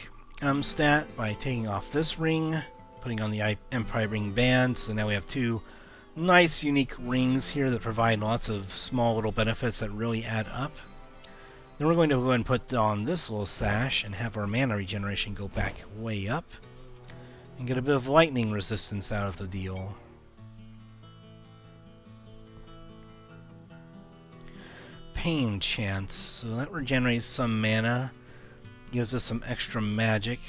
stat by taking off this ring, putting on the Empiring Band, so now we have two nice unique rings here that provide lots of small little benefits that really add up. Then we're going to go ahead and put on this little stash and have our mana regeneration go back way up and get a bit of lightning resistance out of the deal. Pain Chant, so that regenerates some mana, gives us some extra magic.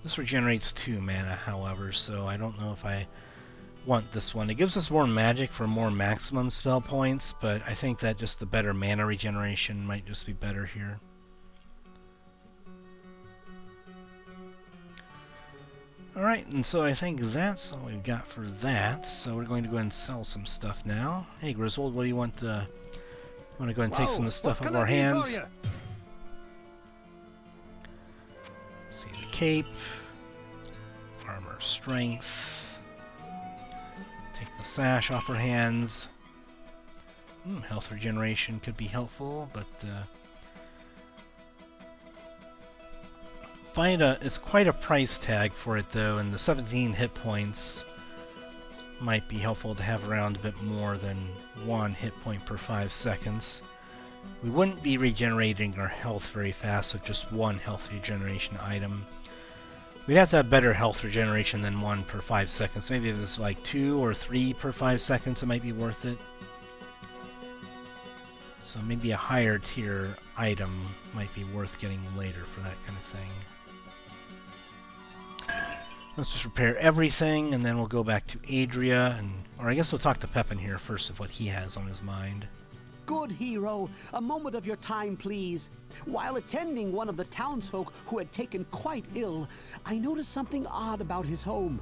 This regenerates 2 mana, however, so I don't know if I want this one. It gives us more magic for more maximum spell points, but I think that just the better mana regeneration might just be better here. Alright, and so I think that's all we've got for that, so we're going to go ahead and sell some stuff now. Hey Griswold, what do you want to... want to go ahead and take some of the stuff out of our hands? See the cape, armor strength, take the sash off our hands. Health regeneration could be helpful, but it's quite a price tag for it though, and the 17 hit points might be helpful to have around a bit more than 1 hit point per 5 seconds. We wouldn't be regenerating our health very fast with just 1 health regeneration item. We'd have to have better health regeneration than 1 per 5 seconds. Maybe if it was like 2 or 3 per 5 seconds, it might be worth it. So maybe a higher tier item might be worth getting later for that kind of thing. Let's just repair everything, and then we'll go back to Adria, or I guess we'll talk to Pepin here first of what he has on his mind. Good hero, a moment of your time, please. While attending one of the townsfolk who had taken quite ill, I noticed something odd about his home.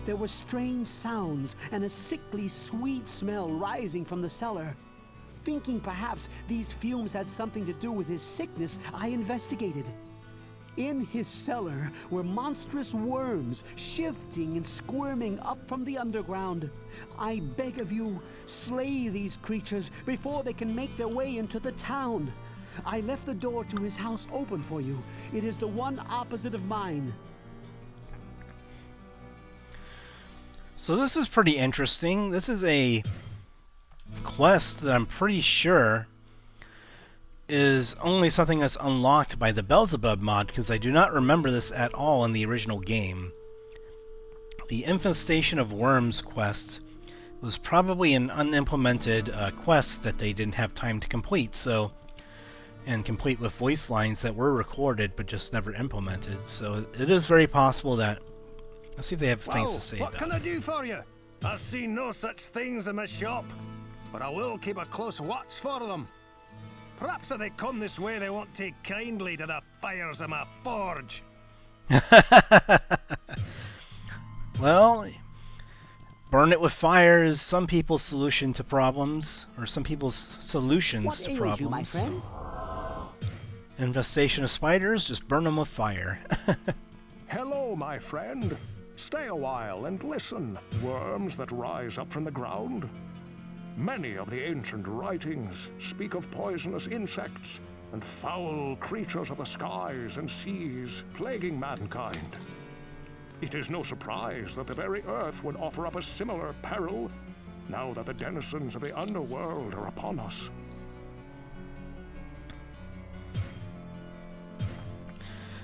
There were strange sounds and a sickly, sweet smell rising from the cellar. Thinking perhaps these fumes had something to do with his sickness, I investigated. In his cellar were monstrous worms, shifting and squirming up from the underground. I beg of you, slay these creatures before they can make their way into the town. I left the door to his house open for you. It is the one opposite of mine. So this is pretty interesting. This is a quest that I'm pretty sure is only something that's unlocked by the Belzebub mod, because I do not remember this at all in the original game. The Infestation of Worms quest was probably an unimplemented quest that they didn't have time to complete, and complete with voice lines that were recorded but just never implemented. So it is very possible that... Let's see if they have things to say what about can it. I do for you? I've seen no such things in my shop, but I will keep a close watch for them. Perhaps if they come this way, they won't take kindly to the fires of my forge. Well, burn it with fire is some people's solution to problems, or some people's solutions to problems. You, my friend? Infestation of spiders, just burn them with fire. Hello, my friend. Stay a while and listen. Worms that rise up from the ground. Many of the ancient writings speak of poisonous insects and foul creatures of the skies and seas plaguing mankind. It is no surprise that the very earth would offer up a similar peril now that the denizens of the underworld are upon us.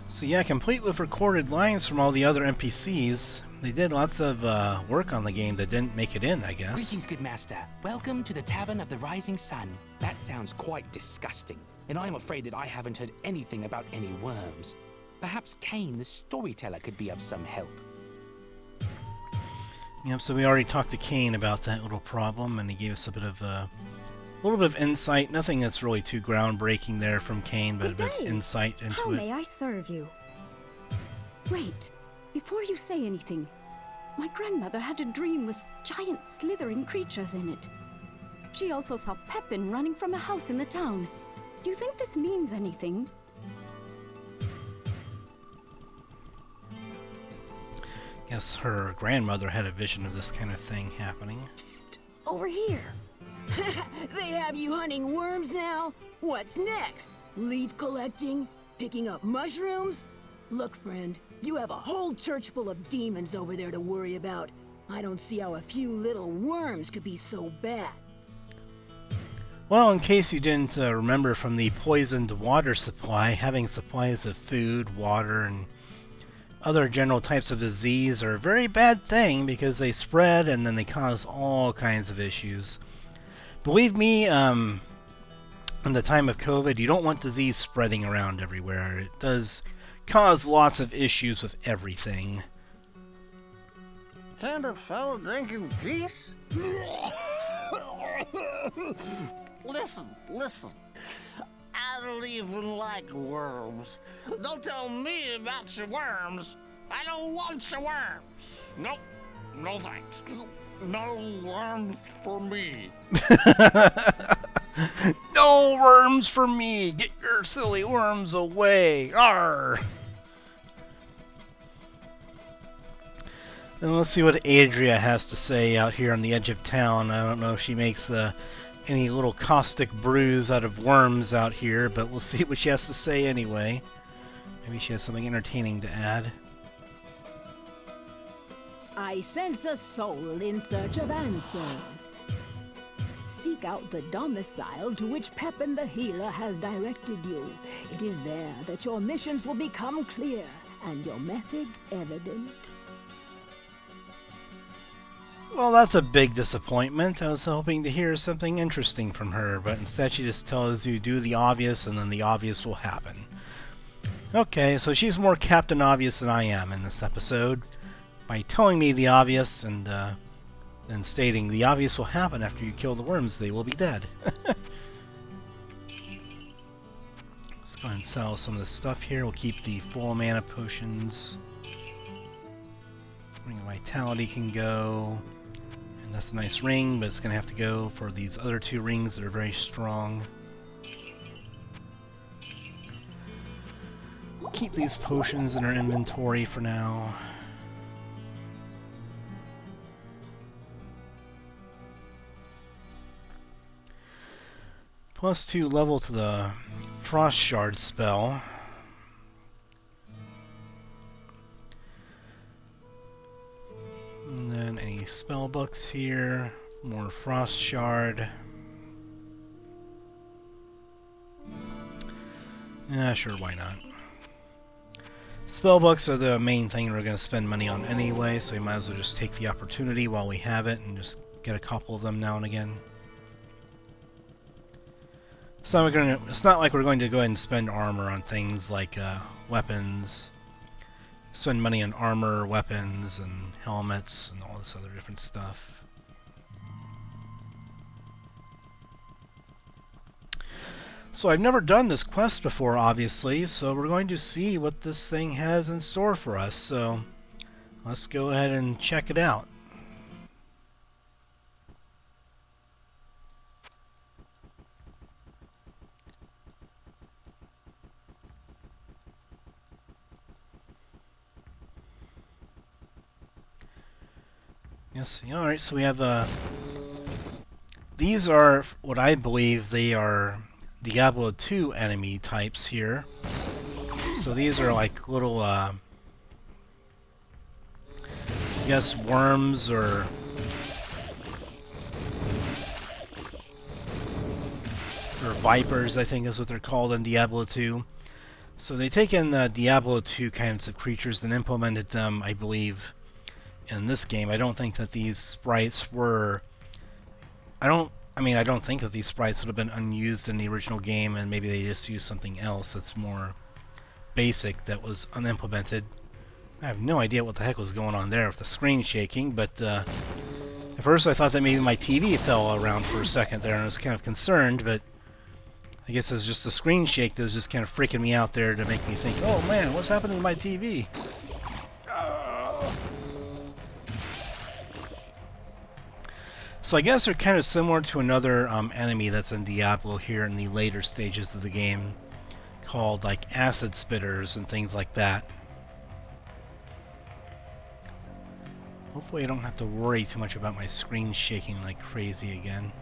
So yeah, complete with recorded lines from all the other NPCs. They did lots of work on the game that didn't make it in, I guess. Greetings, good master. Welcome to the Tavern of the Rising Sun. That sounds quite disgusting, and I am afraid that I haven't heard anything about any worms. Perhaps Cain, the storyteller, could be of some help. Yep, so we already talked to Cain about that little problem, and he gave us a little bit of insight. Nothing that's really too groundbreaking there from Cain, but a bit of insight into How it. may I serve you? Wait, before you say anything, my grandmother had a dream with giant slithering creatures in it. She also saw Pepin running from a house in the town. Do you think this means anything? Guess her grandmother had a vision of this kind of thing happening. Psst, over here. They have you hunting worms now? What's next? Leaf collecting? Picking up mushrooms? Look, friend, you have a whole church full of demons over there to worry about. I don't see how a few little worms could be so bad. Well, in case you didn't remember from the poisoned water supply, having supplies of food, water, and other general types of disease are a very bad thing because they spread and then they cause all kinds of issues. Believe me, in the time of COVID, you don't want disease spreading around everywhere. It does cause lots of issues with everything. Can't a fellow drink in peace? Listen. I don't even like worms. Don't tell me about your worms. I don't want your worms. Nope. No thanks. No worms for me. No worms for me! Get your silly worms away! Arr! And let's see what Adria has to say out here on the edge of town. I don't know if she makes any little caustic brews out of worms out here, but we'll see what she has to say anyway. Maybe she has something entertaining to add. I sense a soul in search of answers. Seek out the domicile to which Pepin the Healer has directed you. It is there that your missions will become clear and your methods evident. Well, that's a big disappointment. I was hoping to hear something interesting from her, but instead she just tells you do the obvious and then the obvious will happen. Okay, so she's more Captain Obvious than I am in this episode. By telling me the obvious and then stating the obvious will happen after you kill the worms, they will be dead. Let's go ahead and sell some of this stuff here. We'll keep the full mana potions. Ring of Vitality can go. That's a nice ring, but it's going to have to go for these other 2 rings that are very strong. Keep these potions in our inventory for now. +2 level to the Frost Shard spell. And then any spell books here. More Frost Shard. Yeah, sure, why not? Spellbooks are the main thing we're going to spend money on anyway, so we might as well just take the opportunity while we have it and just get a couple of them now and again. So it's not like we're going to go ahead and spend armor on things like weapons. Spend money on armor, weapons, and helmets, and all this other different stuff. So I've never done this quest before, obviously, so we're going to see what this thing has in store for us. So let's go ahead and check it out. Yes, alright, so we have these are what I believe they are Diablo 2 enemy types here. So these are like little, I guess worms or vipers, I think is what they're called in Diablo 2. So they take in Diablo 2 kinds of creatures and implemented them, I believe, in this game. I don't think that these sprites were... I don't think that these sprites would have been unused in the original game, and maybe they just used something else that's more basic that was unimplemented. I have no idea what the heck was going on there with the screen shaking, but at first I thought that maybe my TV fell around for a second there, and I was kind of concerned, but I guess it was just the screen shake that was just kind of freaking me out there to make me think, oh man, what's happening to my TV? So I guess they're kind of similar to another enemy that's in Diablo here in the later stages of the game, called like acid spitters and things like that. Hopefully I don't have to worry too much about my screen shaking like crazy again.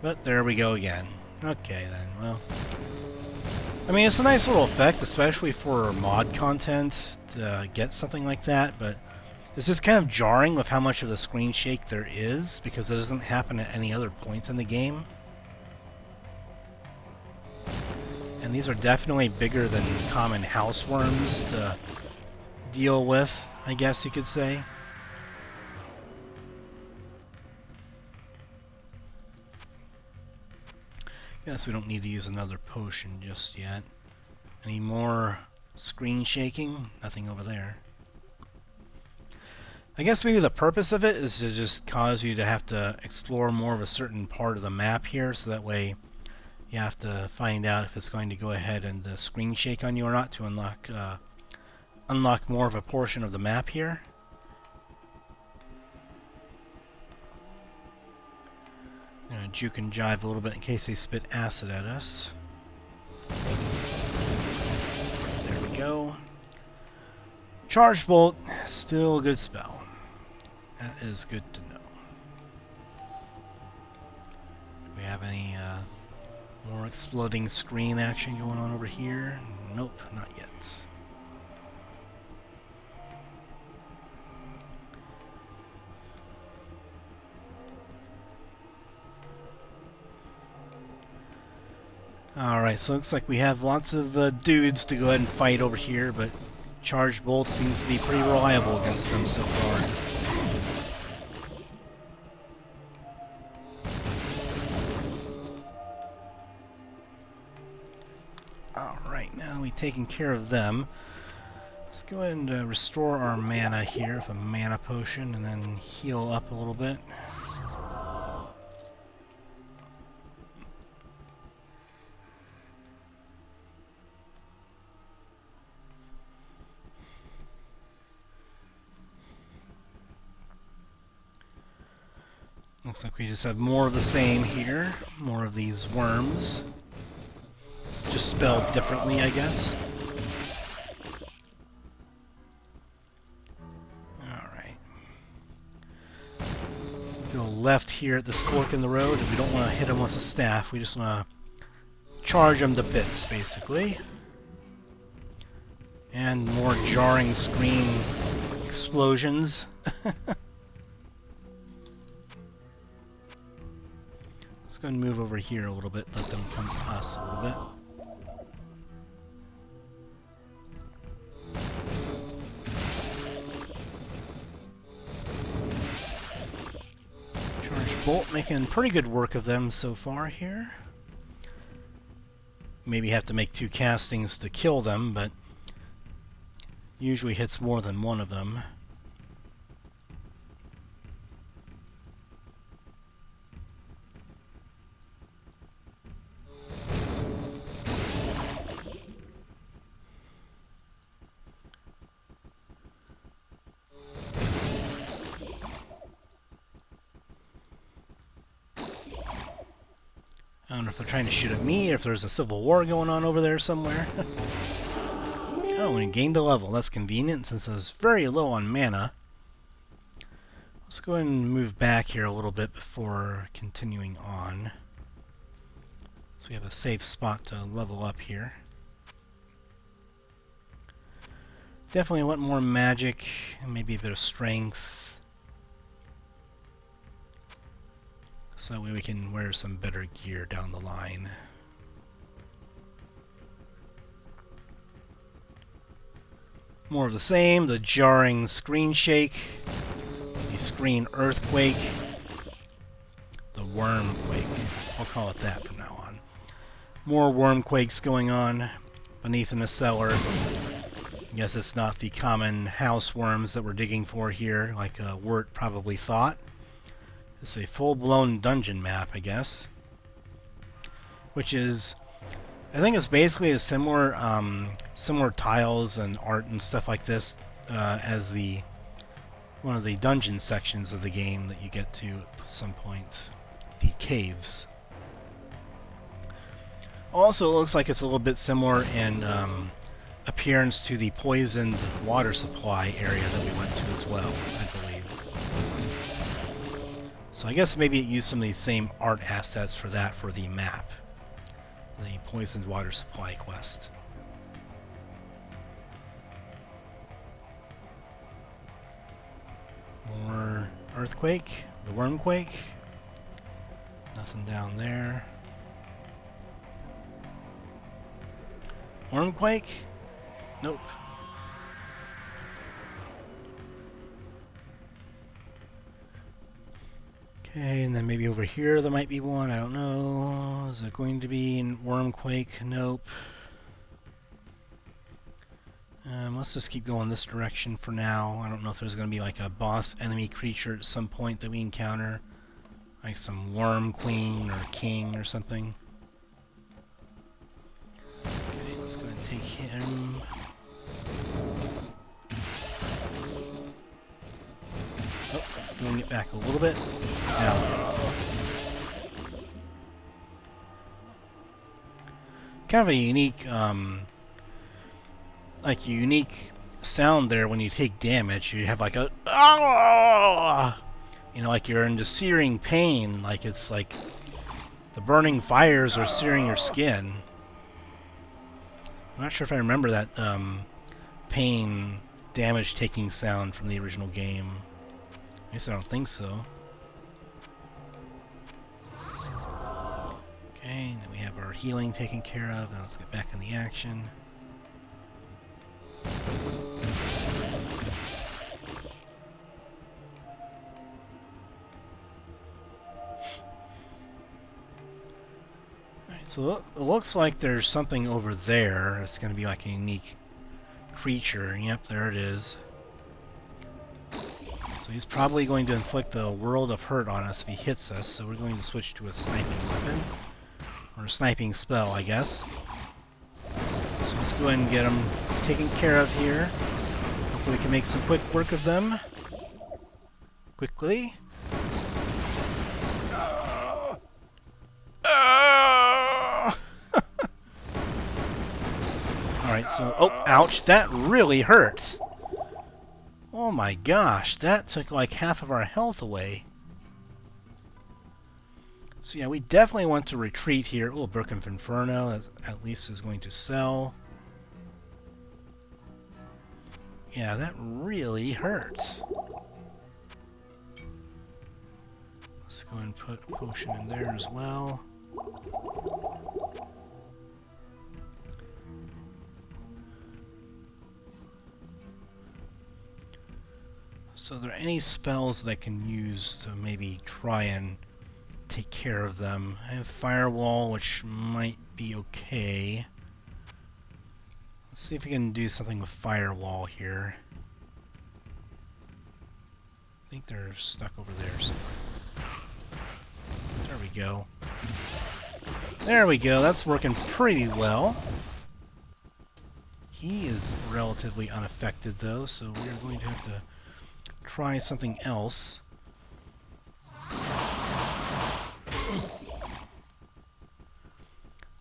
But there we go again. Okay then, well. I mean, it's a nice little effect, especially for mod content to get something like that, but it's just kind of jarring with how much of the screen shake there is, because it doesn't happen at any other point in the game. And these are definitely bigger than common houseworms to deal with, I guess you could say. Guess we don't need to use another potion just yet. Any more screen shaking? Nothing over there. I guess maybe the purpose of it is to just cause you to have to explore more of a certain part of the map here, so that way you have to find out if it's going to go ahead and screen shake on you or not to unlock more of a portion of the map here. I'm going to juke and jive a little bit in case they spit acid at us. There we go. Charge Bolt, still a good spell. That is good to know. Do we have any more exploding screen action going on over here? Nope, not yet. Alright, so it looks like we have lots of dudes to go ahead and fight over here, but Charge Bolt seems to be pretty reliable against them so far. Alright, now we've taken care of them. Let's go ahead and restore our mana here with a mana potion and then heal up a little bit. Looks like we just have more of the same here. More of these worms. It's just spelled differently, I guess. Alright. Go left here at this fork in the road. We don't want to hit them with a staff. We just want to charge them to bits, basically. And more jarring screen explosions. Let's go and move over here a little bit, let them come to us a little bit. Charge bolt, making pretty good work of them so far here. Maybe have to make 2 castings to kill them, but usually hits more than one of them. I don't know if they're trying to shoot at me or if there's a civil war going on over there somewhere. Oh, and gained a level. That's convenient since I was very low on mana. Let's go ahead and move back here a little bit before continuing on. So we have a safe spot to level up here. Definitely want more magic and maybe a bit of strength. So that way we can wear some better gear down the line. More of the same, the jarring screen shake, the screen earthquake, the worm quake. I'll call it that from now on. More worm quakes going on beneath in the cellar. I guess it's not the common house worms that we're digging for here, like Wirt probably thought. It's a full-blown dungeon map, I guess. Which is, I think it's basically a similar tiles and art and stuff like this as one of the dungeon sections of the game that you get to at some point, the caves. Also, it looks like it's a little bit similar in appearance to the poisoned water supply area that we went to as well, I believe. So I guess maybe it used some of these same art assets for that for the map. The poisoned water supply quest. More earthquake, the wormquake. Nothing down there. Wormquake? Nope. Okay, and then maybe over here there might be one, I don't know. Is it going to be in Wormquake? Nope. Let's just keep going this direction for now. I don't know if there's going to be like a boss enemy creature at some point that we encounter. Like some worm queen or king or something. Okay, let's go ahead and take him. Oh, let's go and get back a little bit. Now, kind of a unique, sound there when you take damage. You have like a, you know, like you're into searing pain, like it's like the burning fires are searing your skin. I'm not sure if I remember that pain damage taking sound from the original game. I guess I don't think so. Okay, then we have our healing taken care of. Now let's get back in the action. Alright, so it looks like there's something over there. It's going to be like a unique creature. Yep, there it is. So he's probably going to inflict a world of hurt on us if he hits us, so we're going to switch to a sniping weapon. Or a sniping spell, I guess. So let's go ahead and get them taken care of here. Hopefully we can make some quick work of them. Quickly. Alright, so... Oh, ouch. That really hurt. Oh my gosh. That took like half of our health away. So yeah, we definitely want to retreat here. Oh, Brook of Inferno. That at least is going to sell. Yeah, that really hurt. Let's go and put a potion in there as well. So are there any spells that I can use to maybe try and take care of them? I have Firewall, which might be okay. Let's see if we can do something with Firewall here. I think they're stuck over there somewhere. There we go. There we go, that's working pretty well. He is relatively unaffected though, so we're going to have to try something else.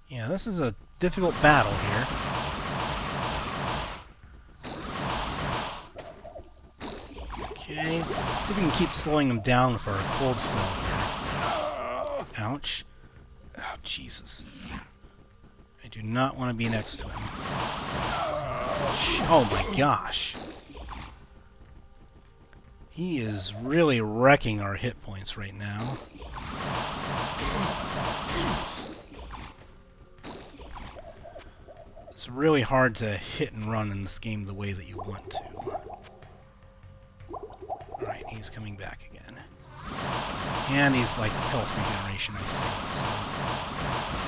Yeah, this is a difficult battle here. Okay, see if we can keep slowing them down for our cold spell. Ouch. Oh, Jesus. I do not want to be next to him. Oh my gosh. He is really wrecking our hit points right now. Jeez. It's really hard to hit and run in this game the way that you want to. Alright, he's coming back again. And he's like health regeneration, I think. So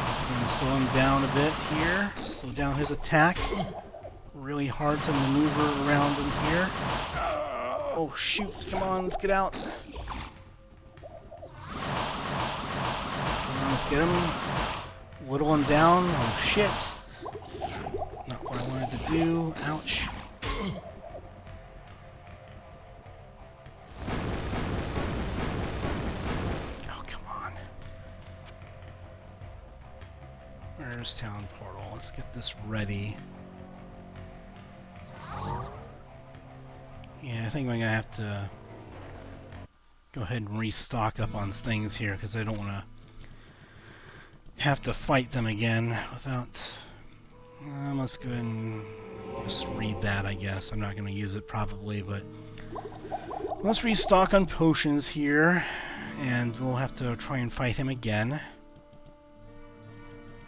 I'm going to slow him down a bit here. Slow down his attack. Really hard to maneuver around in here. Oh shoot, come on, let's get out. Come on, let's get him. Whittle him down. Oh shit. Not what I wanted to do. Ouch. Oh, come on. Where's Town Portal? Let's get this ready. Yeah, I think I'm going to have to go ahead and restock up on things here, because I don't want to have to fight them again without... let's go ahead and just read that, I guess. I'm not going to use it probably, but... Let's restock on potions here, and we'll have to try and fight him again.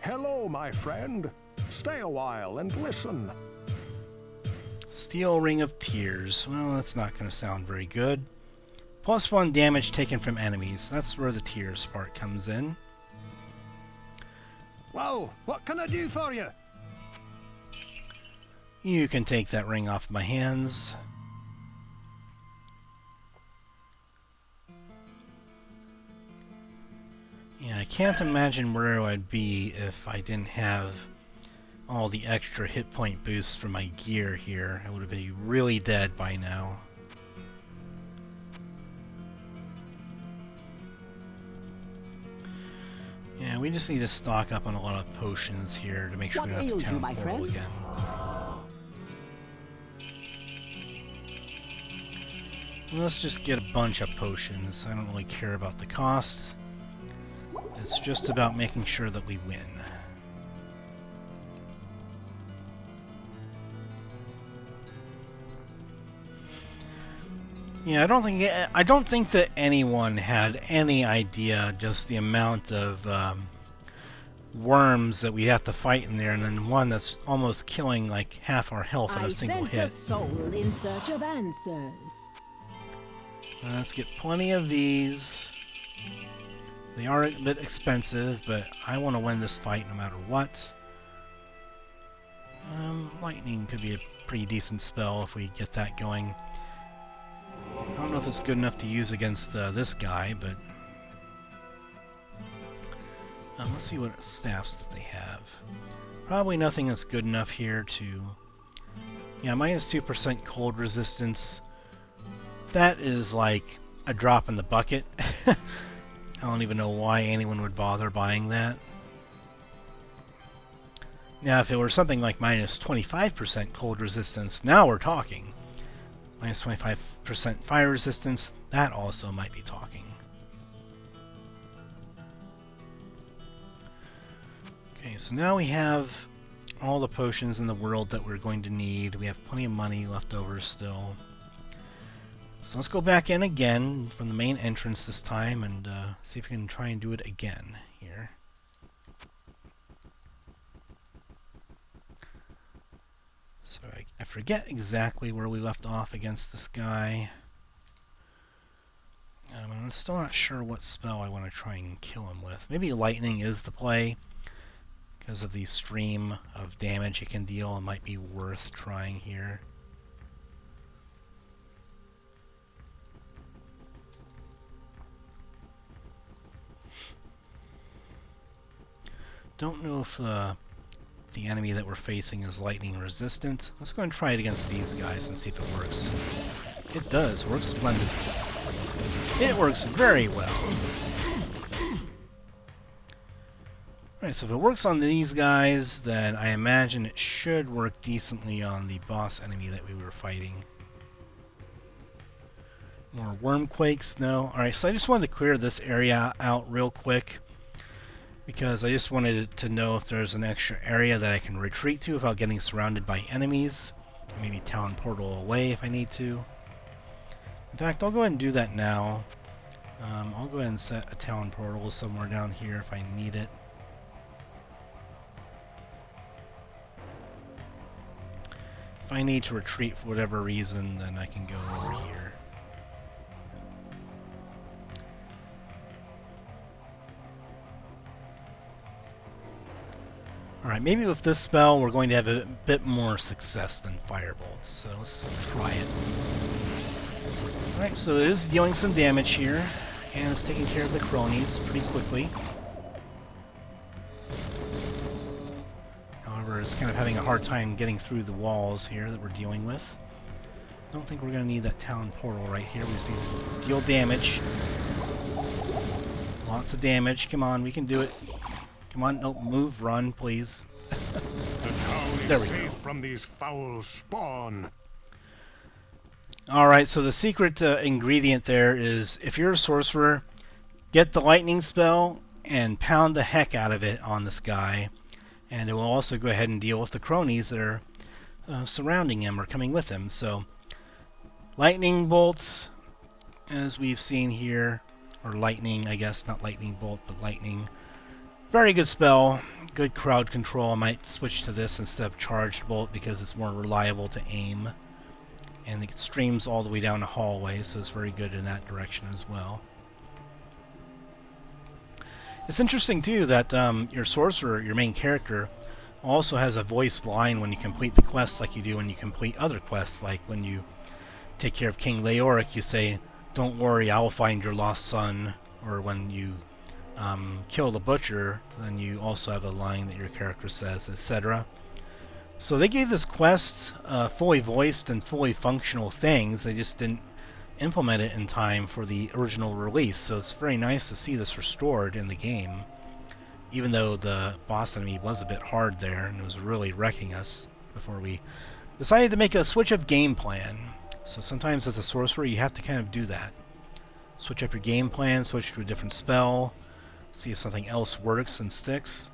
Hello, my friend. Stay a while and listen. Steel Ring of Tears. Well, that's not going to sound very good. +1 damage taken from enemies. That's where the tears part comes in. Well, what can I do for you? You can take that ring off my hands. Yeah, I can't imagine where I'd be if I didn't have all the extra hit point boosts from my gear here. I would have been really dead by now. Yeah, we just need to stock up on a lot of potions here to make sure we don't have to town portal again. Let's just get a bunch of potions. I don't really care about the cost. It's just about making sure that we win. Yeah, I don't think that anyone had any idea just the amount of worms that we have to fight in there, and then one that's almost killing like half our health in a single hit. I sense a soul in search of answers. Let's get plenty of these. They are a bit expensive, but I want to win this fight no matter what. Lightning could be a pretty decent spell if we get that going. I don't know if it's good enough to use against this guy, but... let's see what staffs that they have. Probably nothing that's good enough here to... Yeah, minus 2% cold resistance. That is like a drop in the bucket. I don't even know why anyone would bother buying that. Now, if it were something like minus 25% cold resistance, now we're talking. Minus 25% fire resistance, that also might be talking. Okay, so now we have all the potions in the world that we're going to need. We have plenty of money left over still. So let's go back in again from the main entrance this time and see if we can try and do it again here. So I forget exactly where we left off against this guy. I'm still not sure what spell I want to try and kill him with. Maybe lightning is the play. Because of the stream of damage it can deal, it might be worth trying here. Don't know if the enemy that we're facing is lightning resistant. Let's go and try it against these guys and see if it works. It does. It works splendidly. It works very well. Alright, so if it works on these guys, then I imagine it should work decently on the boss enemy that we were fighting. More wormquakes? No. Alright, so I just wanted to clear this area out real quick, because I just wanted to know if there's an extra area that I can retreat to without getting surrounded by enemies. Maybe town portal away if I need to. In fact, I'll go ahead and do that now. I'll go ahead and set a town portal somewhere down here if I need it. If I need to retreat for whatever reason, then I can go over here. Alright, maybe with this spell we're going to have a bit more success than Firebolt, so let's try it. Alright, so it is dealing some damage here, and it's taking care of the cronies pretty quickly. However, it's kind of having a hard time getting through the walls here that we're dealing with. Don't think we're going to need that town portal right here. We just need to deal damage. Lots of damage. Come on, we can do it. Come on, no, move, run, please. The town is safe from these foul spawn. Alright, so the secret ingredient there is, if you're a sorcerer, get the lightning spell and pound the heck out of it on this guy. And it will also go ahead and deal with the cronies that are surrounding him or coming with him. So, lightning bolts, as we've seen here, or lightning, I guess, not lightning bolt, but lightning. Very good spell, good crowd control. I might switch to this instead of charged bolt because it's more reliable to aim. And it streams all the way down the hallway, so it's very good in that direction as well. It's interesting too that your sorcerer, your main character, also has a voiced line when you complete the quests like you do when you complete other quests. Like when you take care of King Leoric, you say, "Don't worry, I'll find your lost son." Or when you kill the butcher, then you also have a line that your character says, etc. So they gave this quest fully voiced and fully functional things. They just didn't implement it in time for the original release, so it's very nice to see this restored in the game, even though the boss enemy was a bit hard there and was really wrecking us before we decided to make a switch of game plan. So sometimes as a sorcerer you have to kind of do that. Switch up your game plan, switch to a different spell, see if something else works and sticks.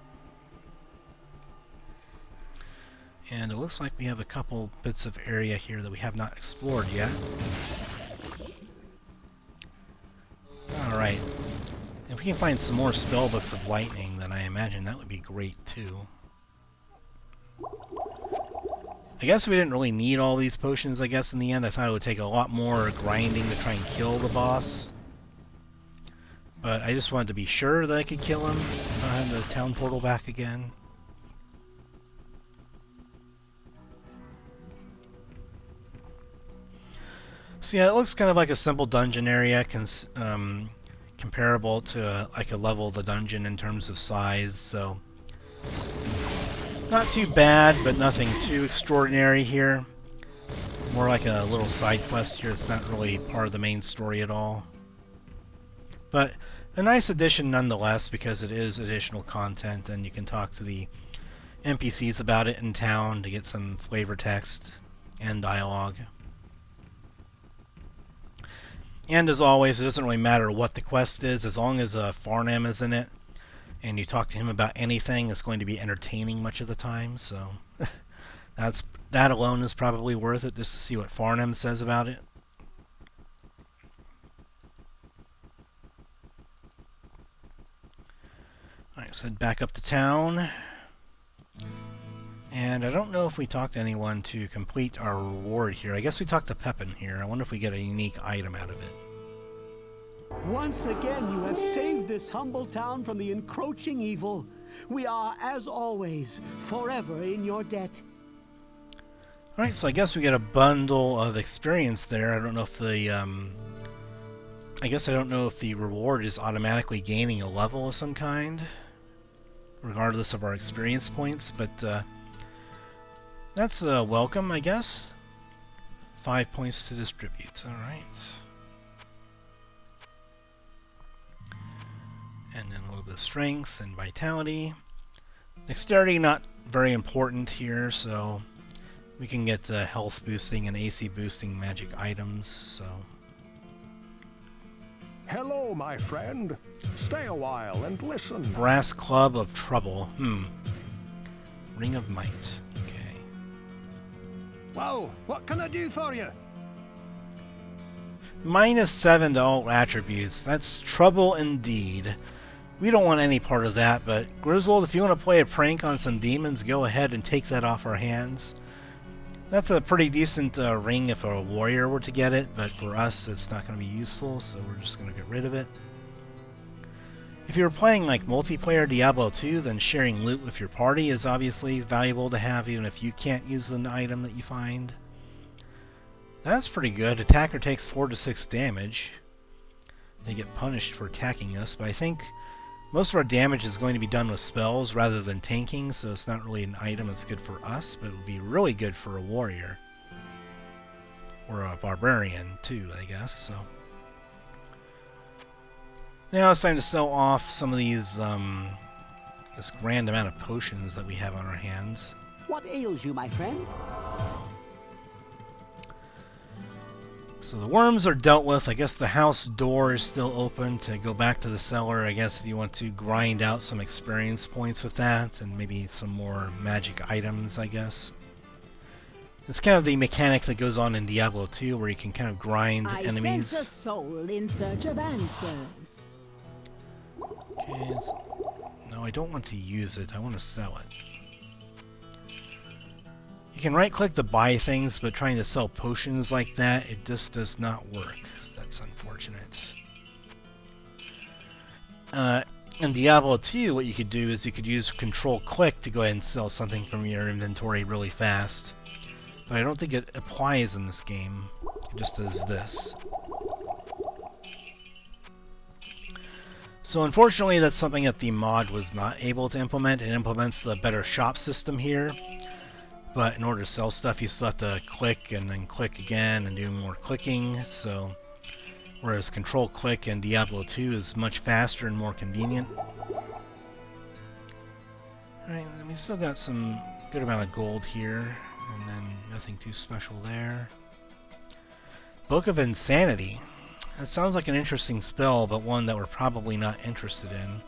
And it looks like we have a couple bits of area here that we have not explored yet. Alright. If we can find some more spellbooks of lightning, then I imagine that would be great too. I guess we didn't really need all these potions, I guess, in the end. I thought it would take a lot more grinding to try and kill the boss. But I just wanted to be sure that I could kill him if I had the town portal back again. So yeah, it looks kind of like a simple dungeon area, comparable to like a level of the dungeon in terms of size, so not too bad, but nothing too extraordinary here. More like a little side quest here. It's not really part of the main story at all. But a nice addition nonetheless, because it is additional content, and you can talk to the NPCs about it in town to get some flavor text and dialogue. And as always, it doesn't really matter what the quest is, as long as Farnham is in it and you talk to him about anything, it's going to be entertaining much of the time. So that alone is probably worth it, just to see what Farnham says about it. Alright, so head back up to town. And I don't know if we talked to anyone to complete our reward here. I guess we talked to Pepin here. I wonder if we get a unique item out of it. Once again, you have saved this humble town from the encroaching evil. We are, as always, forever in your debt. Alright, so I guess we get a bundle of experience there. I don't know if the, I guess I don't know if the reward is automatically gaining a level of some kind, regardless of our experience points, but, that's welcome, I guess. 5 points to distribute. Alright. And then a little bit of strength and vitality. Dexterity not very important here, so we can get health boosting and AC boosting magic items, so... Hello, my friend. Stay a while and listen. Brass Club of Trouble. Ring of Might. Okay. Well, what can I do for you? -7 to all attributes. That's trouble indeed. We don't want any part of that, but Griswold, if you want to play a prank on some demons, go ahead and take that off our hands. That's a pretty decent ring if a warrior were to get it, but for us it's not going to be useful, so we're just going to get rid of it. If you're playing like multiplayer Diablo 2, then sharing loot with your party is obviously valuable to have, even if you can't use an item that you find. That's pretty good. Attacker takes 4 to 6 damage. They get punished for attacking us, but I think most of our damage is going to be done with spells rather than tanking, so it's not really an item that's good for us, but it would be really good for a warrior. Or a barbarian, too, I guess, so... Now it's time to sell off some of these, this grand amount of potions that we have on our hands. What ails you, my friend? So the worms are dealt with. I guess the house door is still open to go back to the cellar, I guess, if you want to grind out some experience points with that, and maybe some more magic items, I guess. It's kind of the mechanic that goes on in Diablo 2, where you can kind of grind enemies. I sense a soul in search of answers. Okay, no, I don't want to use it. I want to sell it. You can right-click to buy things, but trying to sell potions like that, it just does not work. That's unfortunate. In Diablo 2, what you could do is you could use Control-Click to go ahead and sell something from your inventory really fast. But I don't think it applies in this game. It just does this. So unfortunately, that's something that the mod was not able to implement. It implements the better shop system here. But in order to sell stuff, you still have to click and then click again and do more clicking. So, whereas Control-Click in Diablo 2 is much faster and more convenient. Alright, we still got some good amount of gold here. And then nothing too special there. Book of Insanity. That sounds like an interesting spell, but one that we're probably not interested in.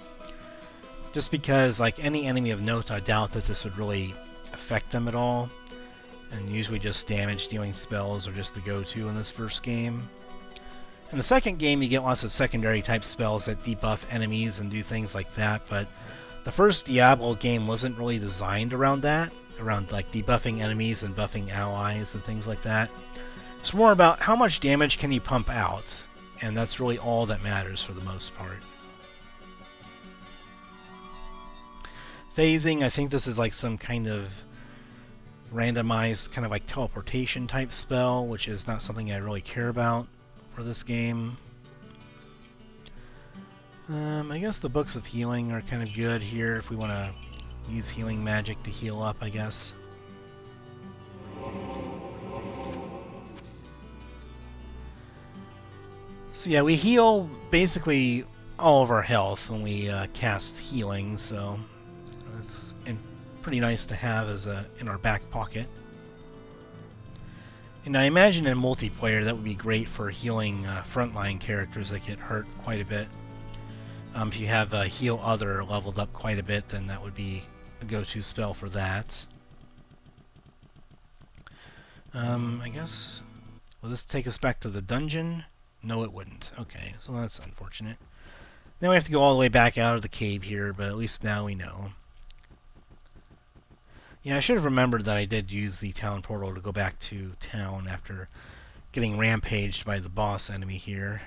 Just because, like any enemy of note, I doubt that this would really affect them at all. And usually just damage dealing spells are just the go-to in this first game. In the second game, you get lots of secondary type spells that debuff enemies and do things like that, but the first Diablo game wasn't really designed around that. Around like debuffing enemies and buffing allies and things like that. It's more about how much damage can you pump out, and that's really all that matters for the most part. Phasing, I think this is like some kind of randomized kind of like teleportation type spell, which is not something I really care about for this game. I guess the books of healing are kind of good here if we want to use healing magic to heal up, I guess. So yeah, we heal basically all of our health when we cast healing, so it's pretty nice to have as in our back pocket. And I imagine in multiplayer that would be great for healing frontline characters that get hurt quite a bit. If you have Heal Other leveled up quite a bit, then that would be a go-to spell for that. I guess... Will this take us back to the dungeon? No, it wouldn't. Okay, so that's unfortunate. Now we have to go all the way back out of the cave here, but at least now we know. Yeah, I should have remembered that I did use the town portal to go back to town after getting rampaged by the boss enemy here.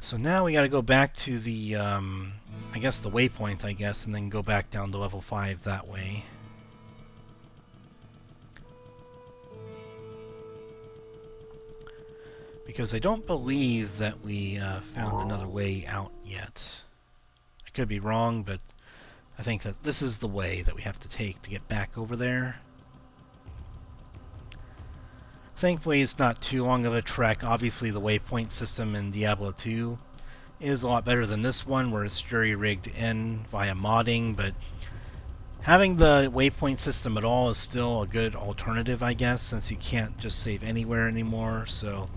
So now we gotta go back to the, I guess the waypoint, and then go back down to level 5 that way. Because I don't believe that we found another way out yet. I could be wrong, but I think that this is the way that we have to take to get back over there. Thankfully, it's not too long of a trek. Obviously, the waypoint system in Diablo 2 is a lot better than this one, where it's jury-rigged in via modding, but having the waypoint system at all is still a good alternative, I guess, since you can't just save anywhere anymore, so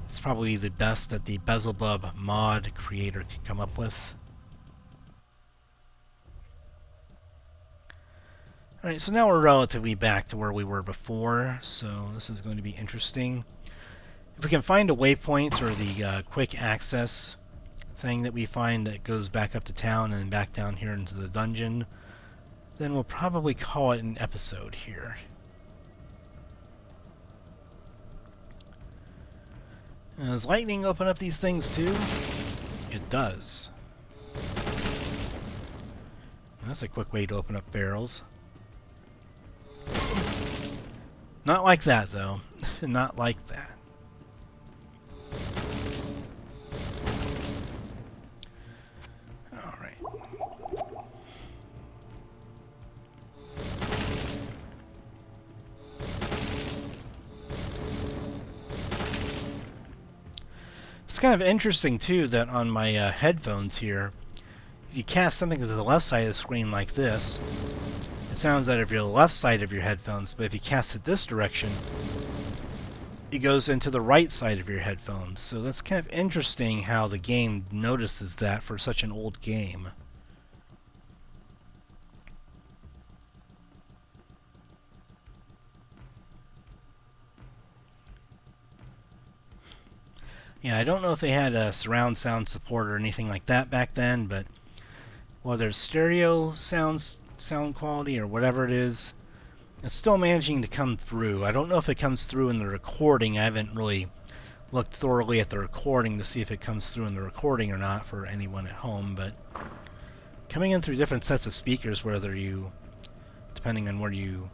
it's probably the best that the Belzebub mod creator could come up with. Alright, so now we're relatively back to where we were before, so this is going to be interesting. If we can find a waypoint or the quick access thing that we find that goes back up to town and back down here into the dungeon, then we'll probably call it an episode here. Does lightning open up these things too? It does. That's a quick way to open up barrels. Not like that, though. Not like that. Alright. It's kind of interesting, too, that on my headphones here, if you cast something to the left side of the screen like this, it sounds out of your left side of your headphones, but if you cast it this direction, it goes into the right side of your headphones. So that's kind of interesting how the game notices that for such an old game. Yeah, I don't know if they had a surround sound support or anything like that back then, but whether it's stereo sound quality or whatever it is, it's still managing to come through. I don't know if it comes through in the recording. I haven't really looked thoroughly at the recording to see if it comes through in the recording or not for anyone at home, but coming in through different sets of speakers, whether you, depending on where you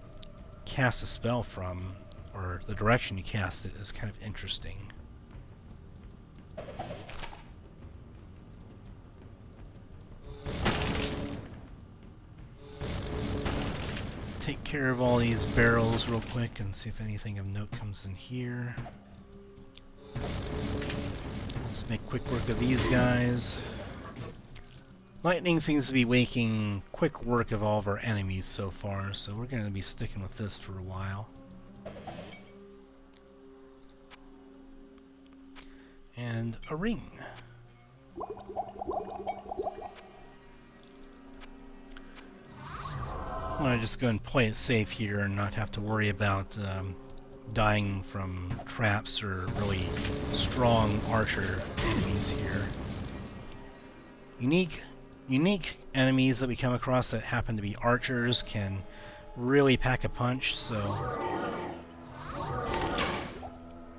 cast a spell from or the direction you cast it, is kind of interesting. Take care of all these barrels real quick and see if anything of note comes in here. Let's make quick work of these guys. Lightning seems to be making quick work of all of our enemies so far, so we're going to be sticking with this for a while. And a ring. I want to just go and play it safe here and not have to worry about dying from traps or really strong archer enemies here. Unique enemies that we come across that happen to be archers can really pack a punch, so...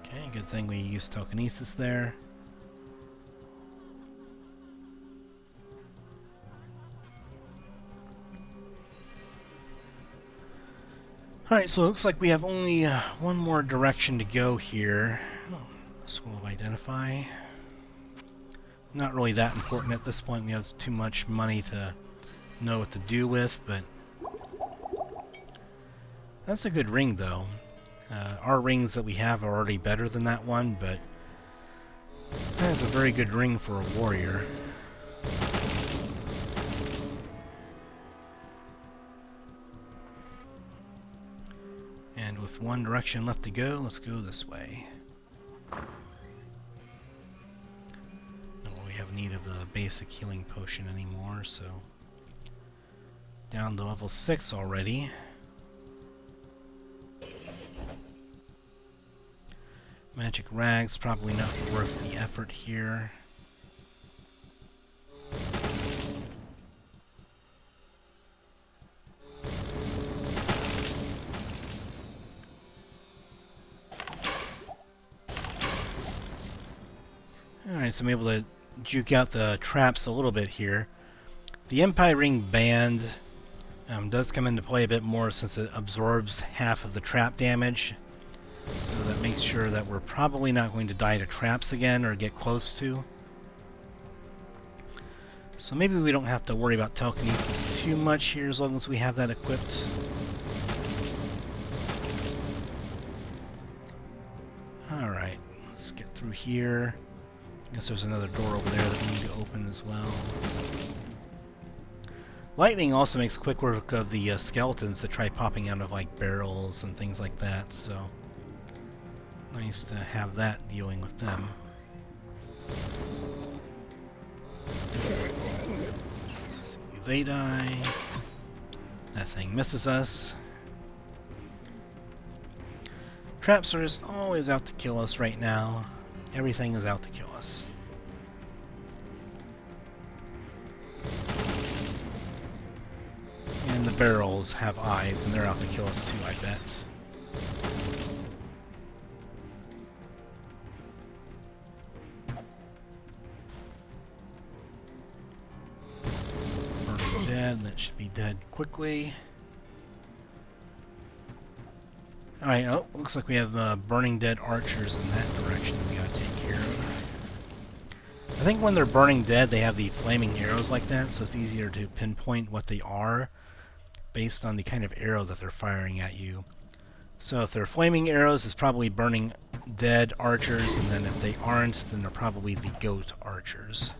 Okay, good thing we used telekinesis there. Alright, so it looks like we have only one more direction to go here. Oh, School of Identify. Not really that important at this point. We have too much money to know what to do with, but... That's a good ring, though. Our rings that we have are already better than that one, but... That is a very good ring for a warrior. have one direction left to go. Let's go this way. Don't really have need of a basic healing potion anymore, so down to level 6 already. Magic rags, probably not worth the effort here. Alright, so I'm able to juke out the traps a little bit here. The Empiring Band does come into play a bit more since it absorbs half of the trap damage. So that makes sure that we're probably not going to die to traps again or get close to. So maybe we don't have to worry about telekinesis too much here as long as we have that equipped. Alright, let's get through here. I guess there's another door over there that we need to open as well. Lightning also makes quick work of the skeletons that try popping out of like barrels and things like that, so nice to have that dealing with them. See, they die. That thing misses us. Traps are just always out to kill us right now. Everything is out to kill us. And the barrels have eyes, and they're out to kill us too, I bet. Burning dead, that should be dead quickly. Alright, oh, looks like we have burning dead archers in that direction that we gotta take care of. I think when they're burning dead, they have the flaming arrows like that, so it's easier to pinpoint what they are based on the kind of arrow that they're firing at you. So if they're flaming arrows, it's probably burning dead archers, and then if they aren't, then they're probably the goat archers.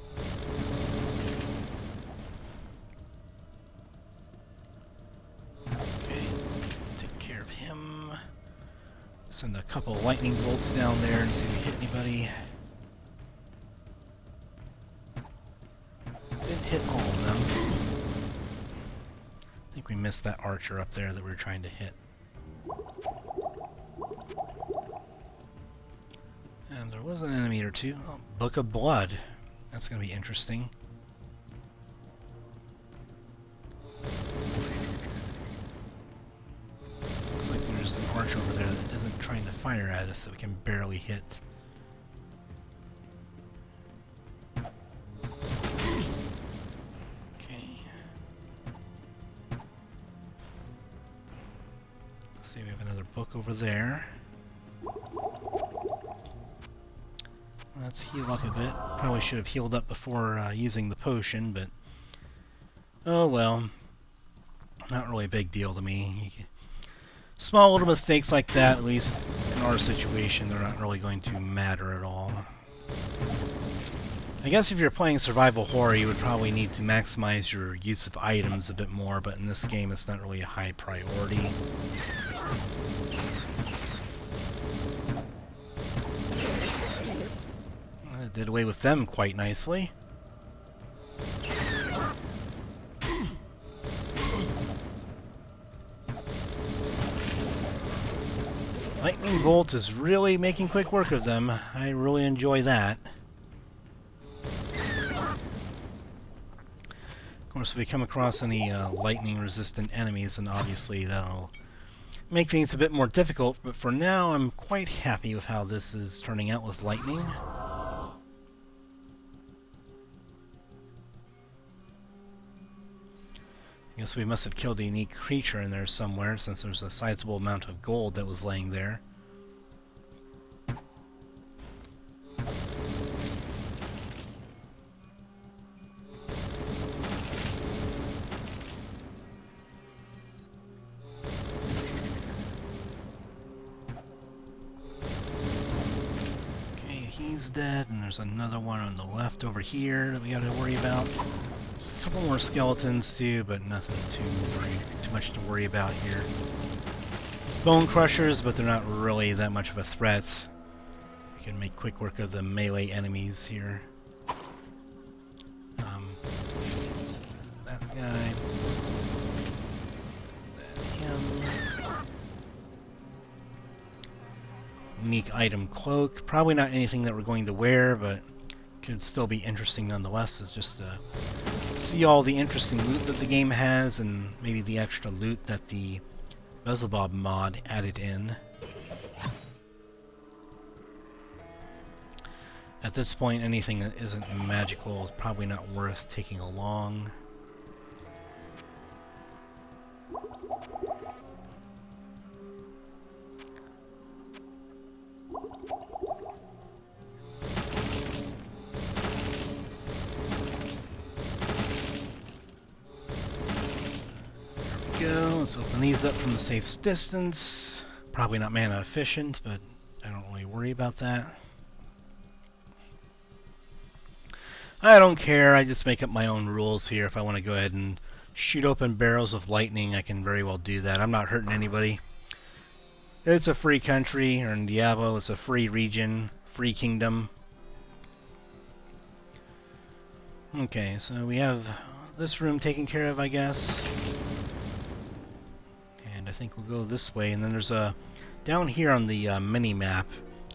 Send a couple of lightning bolts down there and see if we hit anybody. Didn't hit all of them. I think we missed that archer up there that we were trying to hit. And there was an enemy or two. Oh, Book of Blood. That's going to be interesting. Looks like there's an archer over there that isn't trying to fire at us that we can barely hit. Okay. Let's see, we have another book over there. Let's heal up a bit. Probably should have healed up before using the potion, but oh well. Not really a big deal to me. Small little mistakes like that, at least in our situation, they're not really going to matter at all. I guess if you're playing survival horror, you would probably need to maximize your use of items a bit more, but in this game it's not really a high priority. I did away with them quite nicely. Lightning Bolt is really making quick work of them. I really enjoy that. Of course, if we come across any lightning-resistant enemies, then obviously that'll make things a bit more difficult, but for now I'm quite happy with how this is turning out with lightning. I guess we must have killed a unique creature in there somewhere, since there's a sizable amount of gold that was laying there. Okay, he's dead, and there's another one on the left over here that we gotta worry about. A couple more skeletons too, but nothing too much to worry about here. bone crushers, but they're not really that much of a threat. We can make quick work of the melee enemies here. That guy. Him. Unique item cloak. Probably not anything that we're going to wear, but could still be interesting nonetheless. Is just to see all the interesting loot that the game has, and maybe the extra loot that the Belzebub mod added in. At this point, anything that isn't magical is probably not worth taking along. Let's open these up from the safe distance. Probably not mana efficient, but I don't really worry about that. I don't care, I just make up my own rules here. If I want to go ahead and shoot open barrels of lightning, I can very well do that. I'm not hurting anybody. It's a free country, or in Diablo, it's a free region, free kingdom. Okay, so we have this room taken care of, I guess. I think we'll go this way, and then there's a down here on the mini-map,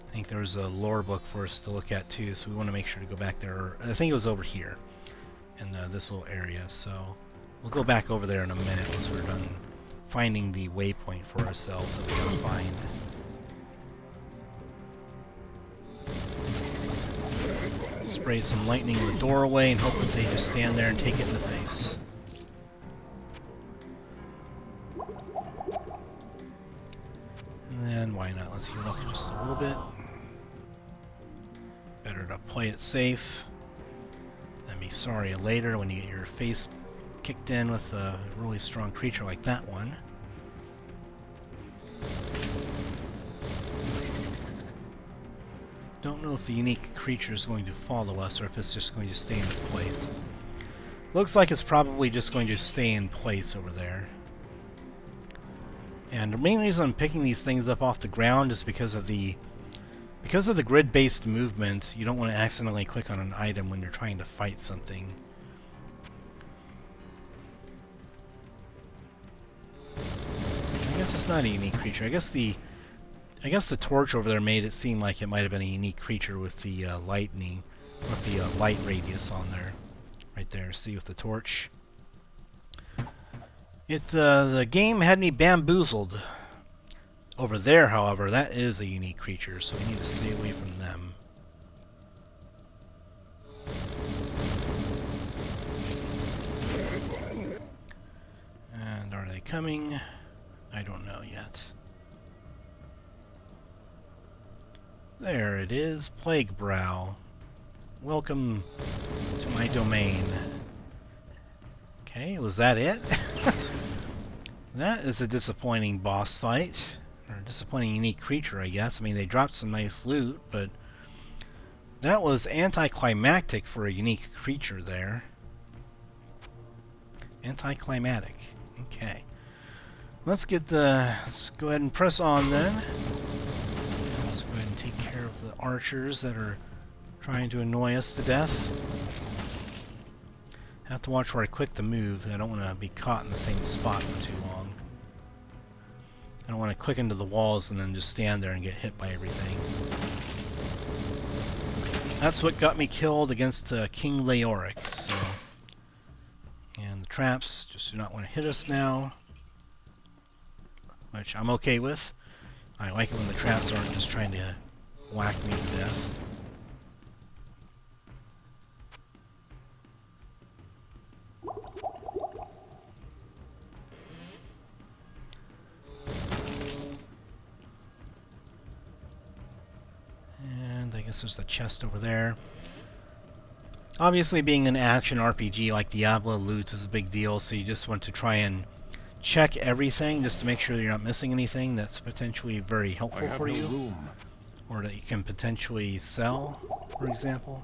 I think there's a lore book for us to look at too, so we want to make sure to go back there. I think it was over here in this little area, so we'll go back over there in a minute once we're done finding the waypoint for ourselves that we gotta find. Spray some lightning in the doorway and hope that they just stand there and take it in the face. And why not? Let's heal up just a little bit. Better to play it safe than be sorry later when you get your face kicked in with a really strong creature like that one. Don't know if the unique creature is going to follow us or if it's just going to stay in place. Looks like it's probably just going to stay in place over there. And the main reason I'm picking these things up off the ground is because of the grid-based movement. You don't want to accidentally click on an item when you're trying to fight something. I guess it's not a unique creature. I guess the torch over there made it seem like it might have been a unique creature with the lightning, with the light radius on there, right there. See with the torch. The game had me bamboozled. Over there, however, that is a unique creature, so we need to stay away from them. And are they coming? I don't know yet. There it is, Plague Brow. Welcome to my domain. Okay, was that it? That is a disappointing boss fight. Or a disappointing unique creature, I guess. I mean, they dropped some nice loot, but that was anticlimactic for a unique creature there. Anticlimactic. Okay. Let's go ahead and press on then. Let's go ahead and take care of the archers that are trying to annoy us to death. I have to watch where I click to move. I don't want to be caught in the same spot for too long. I don't want to click into the walls and then just stand there and get hit by everything. That's what got me killed against King Leoric. So, and the traps just do not want to hit us now, which I'm okay with. I like it when the traps aren't just trying to whack me to death. And I guess there's a chest over there. Obviously, being an action RPG like Diablo, loot is a big deal, so you just want to try and check everything just to make sure that you're not missing anything that's potentially very helpful for you. Or that you can potentially sell, for example.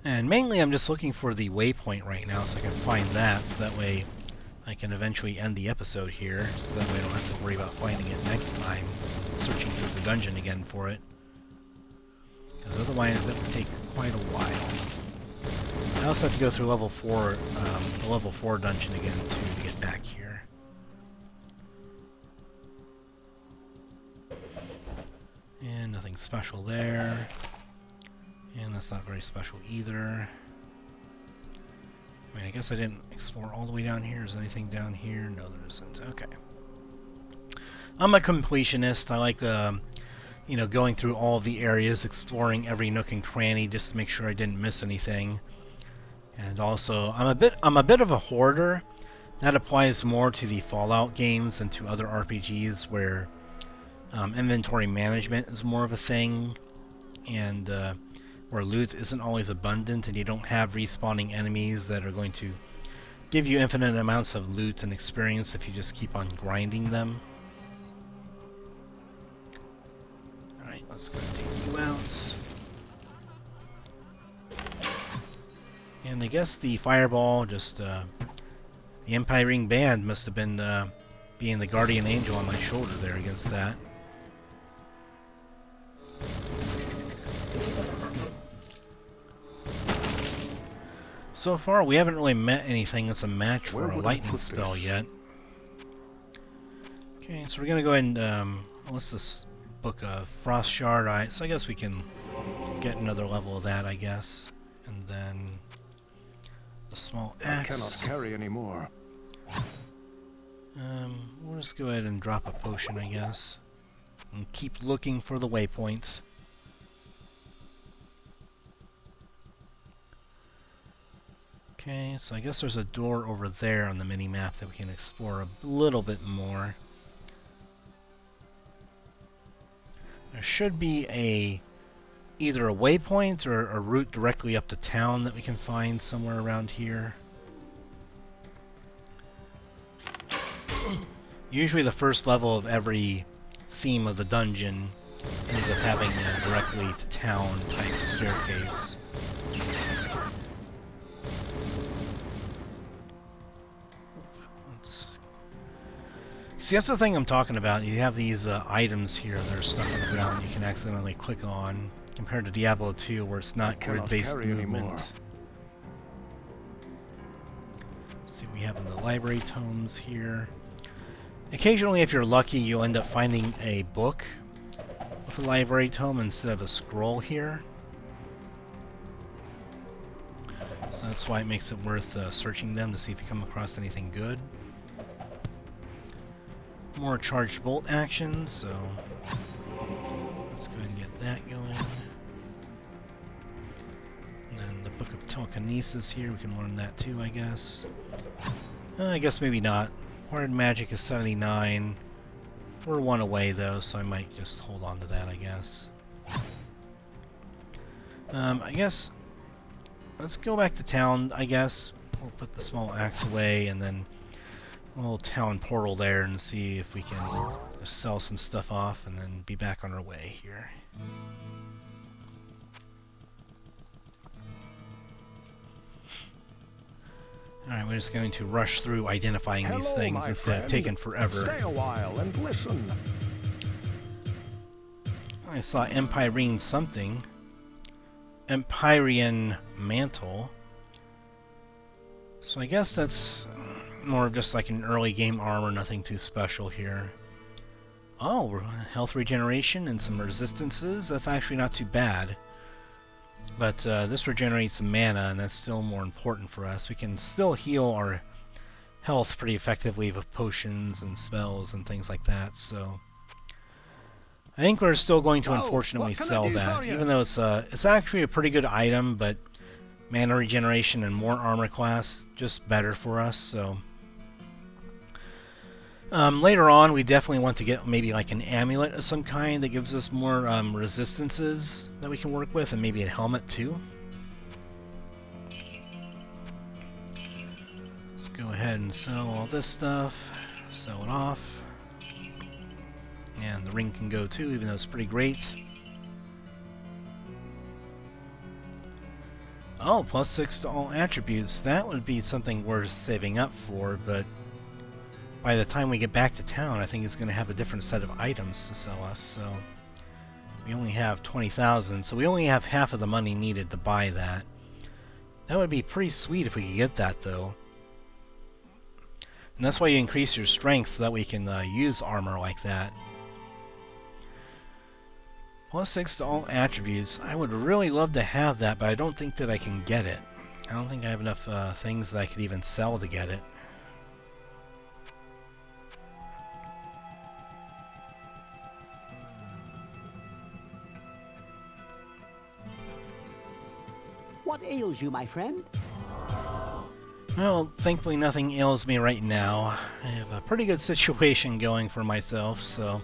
And mainly I'm just looking for the waypoint right now so I can find that, so that way I can eventually end the episode here, so that way I don't have to worry about finding it next time, searching through the dungeon again for it. Because otherwise that would take quite a while. I also have to go through level 4, the level 4 dungeon again too, to get back here. And nothing special there. And that's not very special either. I mean, I guess I didn't explore all the way down here. Is there anything down here? No, there isn't. Okay. I'm a completionist. I like, you know, going through all the areas, exploring every nook and cranny just to make sure I didn't miss anything. And also, I'm a bit of a hoarder. That applies more to the Fallout games than to other RPGs where inventory management is more of a thing, and where loot isn't always abundant, and you don't have respawning enemies that are going to give you infinite amounts of loot and experience if you just keep on grinding them. Alright, let's go take you out. And I guess the fireball, just the Empyrean Band must have been being the guardian angel on my shoulder there against that. So far, we haven't really met anything that's a match for a lightning spell yet. Okay, so we're gonna go ahead and what's this book of Frost Shard? Alright, so I guess we can get another level of that, I guess, and then a small axe. I cannot carry anymore. We'll just go ahead and drop a potion, I guess, and keep looking for the waypoint. Okay, so I guess there's a door over there on the mini-map that we can explore a little bit more. There should be either a waypoint or a route directly up to town that we can find somewhere around here. Usually the first level of every theme of the dungeon ends up having a directly to town type staircase. See, that's the thing I'm talking about. You have these items here that are stuck on the ground you can accidentally click on, compared to Diablo 2 where it's not grid-based movement. Let's see what we have in the library tomes here. Occasionally, if you're lucky, you'll end up finding a book with a library tome instead of a scroll here. So that's why it makes it worth searching them to see if you come across anything good. More charged bolt actions, so let's go ahead and get that going. And then the Book of Telekinesis here, we can learn that too, I guess. I guess maybe not. Acquired Magic is 79. We're one away though, so I might just hold on to that, I guess. I guess let's go back to town, I guess. We'll put the small axe away and then a little town portal there and see if we can just sell some stuff off and then be back on our way here. Alright, we're just going to rush through identifying these things instead of taking forever. Stay a while and listen. I saw Empyrean something. Empyrean Mantle. So I guess that's more just like an early game armor, nothing too special here. Oh, health regeneration and some resistances. That's actually not too bad. But this regenerates some mana, and that's still more important for us. We can still heal our health pretty effectively with potions and spells and things like that, so I think we're still going to unfortunately sell that, even though it's actually a pretty good item, but mana regeneration and more armor class just better for us, so later on we definitely want to get maybe like an amulet of some kind that gives us more resistances that we can work with, and maybe a helmet too. Let's go ahead and sell all this stuff, sell it off. And the ring can go too, even though it's pretty great. Oh, +6 to all attributes. That would be something worth saving up for, but by the time we get back to town, I think it's going to have a different set of items to sell us, so we only have 20,000, so we only have half of the money needed to buy that. That would be pretty sweet if we could get that, though. And that's why you increase your strength, so that we can use armor like that. +6 to all attributes. I would really love to have that, but I don't think that I can get it. I don't think I have enough things that I could even sell to get it. What ails you, my friend? Well, thankfully nothing ails me right now. I have a pretty good situation going for myself, so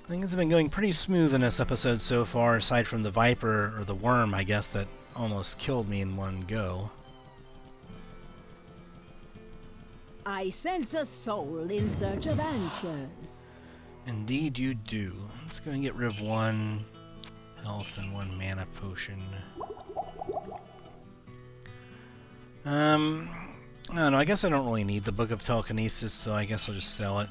I think it's been going pretty smooth in this episode so far, aside from the viper, or the worm, I guess, that almost killed me in one go. I sense a soul in search of answers. Indeed you do. Let's go and get rid of 1 health and 1 mana potion. I don't know, I guess I don't really need the Book of Telekinesis, so I guess I'll just sell it.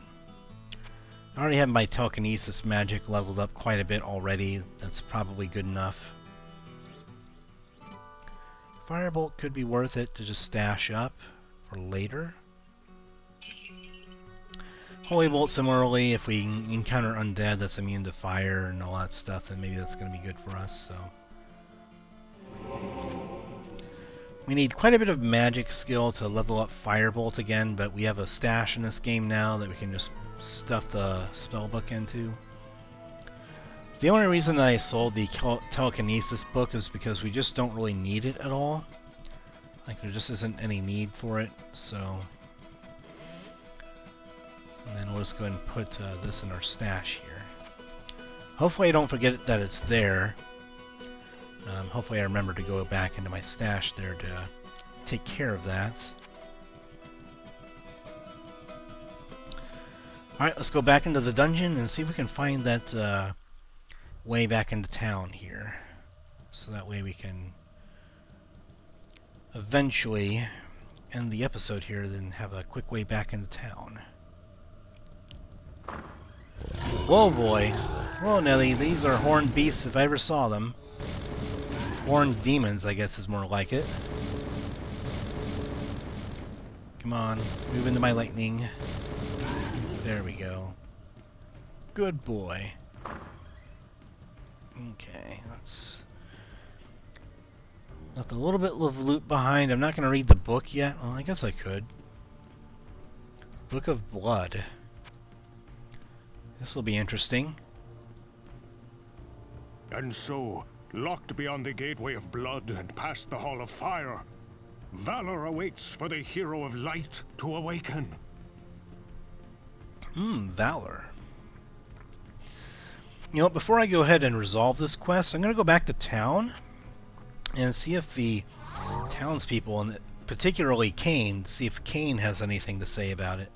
I already have my telekinesis magic leveled up quite a bit already. That's probably good enough. Firebolt could be worth it to just stash up for later. Holy Bolt similarly, if we encounter undead that's immune to fire and all that stuff, then maybe that's going to be good for us, so. We need quite a bit of magic skill to level up Firebolt again, but we have a stash in this game now that we can just stuff the spellbook into. The only reason that I sold the telekinesis book is because we just don't really need it at all. Like, there just isn't any need for it, so. And then we'll just go ahead and put this in our stash here. Hopefully I don't forget that it's there. Hopefully I remember to go back into my stash there to take care of that. Alright, let's go back into the dungeon and see if we can find that way back into town here. So that way we can eventually end the episode here, then have a quick way back into town. Whoa boy! Whoa Nelly, these are horned beasts if I ever saw them. Horned demons, I guess is more like it. Come on, move into my lightning. There we go. Good boy. Okay, let's... Left a little bit of loot behind. I'm not going to read the book yet. Well, I guess I could. Book of Blood. This will be interesting. And so, locked beyond the Gateway of Blood and past the Hall of Fire, Valor awaits for the Hero of Light to awaken. Valor. You know, before I go ahead and resolve this quest, I'm going to go back to town and see if the townspeople, and particularly Kane, see if Kane has anything to say about it.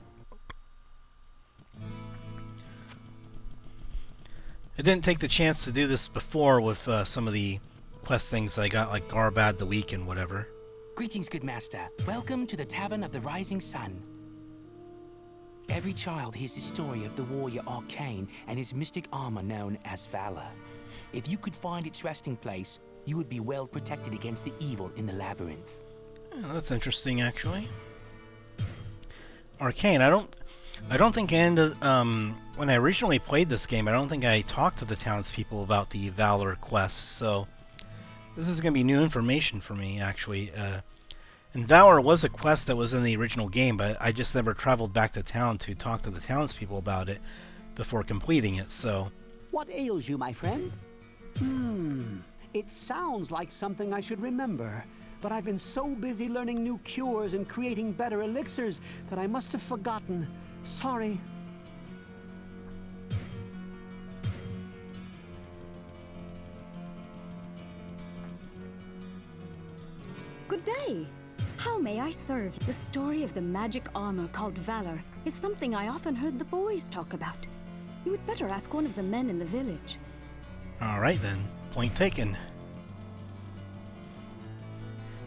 I didn't take the chance to do this before with some of the quest things that I got, like Gharbad The Weak and whatever. Greetings, good master. Welcome to the Tavern of the Rising Sun. Every child hears the story of the warrior Arkaine and his mystic armor known as Valor. If you could find its resting place, you would be well protected against the evil in the labyrinth. Oh, that's interesting, actually. Arkaine, I don't think when I originally played this game, I don't think I talked to the townspeople about the Valor quest, so this is going to be new information for me, actually. And Valor was a quest that was in the original game, but I just never traveled back to town to talk to the townspeople about it before completing it, so... What ails you, my friend? It sounds like something I should remember, but I've been so busy learning new cures and creating better elixirs that I must have forgotten. Sorry. Good day. How may I serve? The story of the magic armor called Valor is something I often heard the boys talk about. You would better ask one of the men in the village. Alright then. Point taken.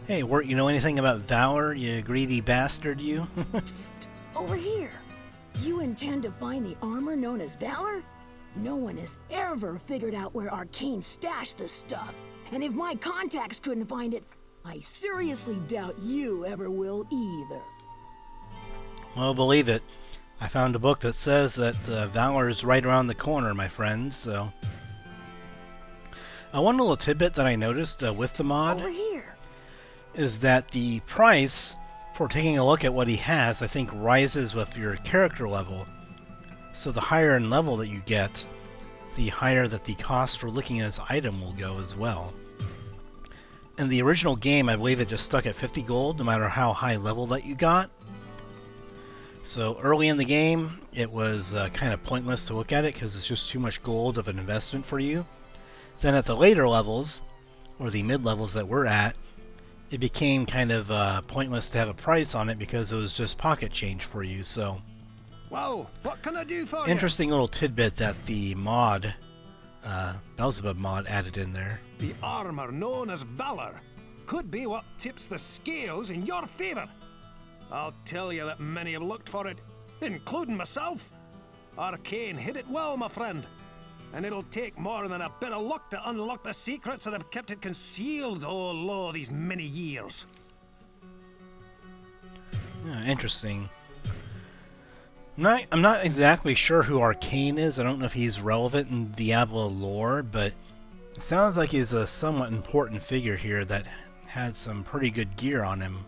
Hey, Wirt, you know anything about Valor, you greedy bastard, you? Psst. Over here. You intend to find the armor known as Valor? No one has ever figured out where Arkaine stashed the stuff. And if my contacts couldn't find it, I seriously doubt you ever will either. Well, believe it. I found a book that says that Valor is right around the corner, my friends, so... One little tidbit that I noticed with the mod Over here. is that the price for taking a look at what he has, I think, rises with your character level. So the higher in level that you get, the higher that the cost for looking at his item will go as well. In the original game, I believe it just stuck at 50 gold, no matter how high level that you got. So early in the game, it was kind of pointless to look at it because it's just too much gold of an investment for you. Then at the later levels, or the mid-levels that we're at, it became kind of pointless to have a price on it because it was just pocket change for you. So, Well, what can I do for you? interesting little tidbit that the mod, Belzebub mod, added in there. The armor known as Valor could be what tips the scales in your favor. I'll tell you that many have looked for it, including myself. Arkaine hid it well, my friend. And it'll take more than a bit of luck to unlock the secrets that have kept it concealed, oh lo, these many years. Yeah, interesting. I'm not exactly sure who Arkaine is. I don't know if he's relevant in Diablo lore, but it sounds like he's a somewhat important figure here that had some pretty good gear on him,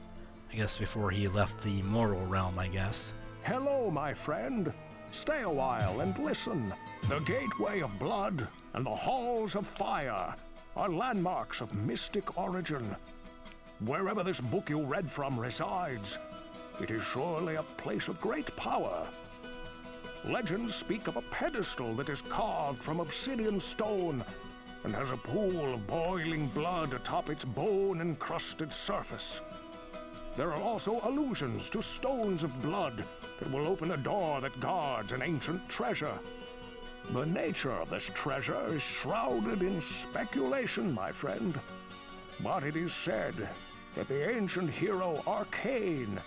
I guess, before he left the mortal realm, I guess. Hello, my friend. Stay a while and listen. The Gateway of Blood and the Halls of Fire are landmarks of mystic origin. Wherever this book you read from resides, it is surely a place of great power. Legends speak of a pedestal that is carved from obsidian stone and has a pool of boiling blood atop its bone-encrusted surface. There are also allusions to stones of blood that will open a door that guards an ancient treasure. The nature of this treasure is shrouded in speculation, my friend. But it is said that the ancient hero Arkaine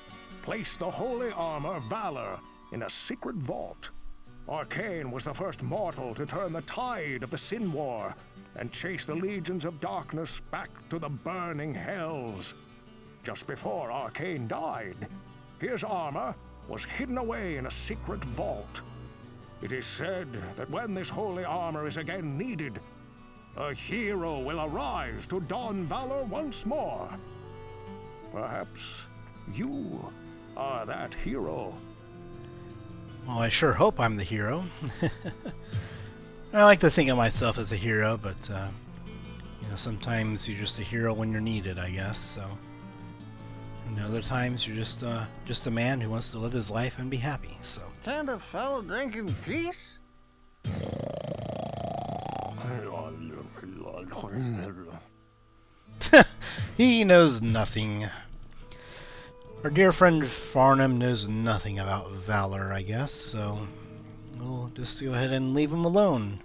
placed the holy armor Valor in a secret vault. Arkaine was the first mortal to turn the tide of the Sin War and chase the legions of darkness back to the burning hells. Just before Arkaine died, his armor was hidden away in a secret vault. It is said that when this holy armor is again needed, a hero will arise to don valor once more. Perhaps you are that hero. Well, I sure hope I'm the hero. I like to think of myself as a hero, but you know, sometimes you're just a hero when you're needed, I guess. So, and other times you're just a man who wants to live his life and be happy. So. Can't a fellow drink in peace? He knows nothing. Our dear friend Farnham knows nothing about Valor, I guess, so we'll just go ahead and leave him alone.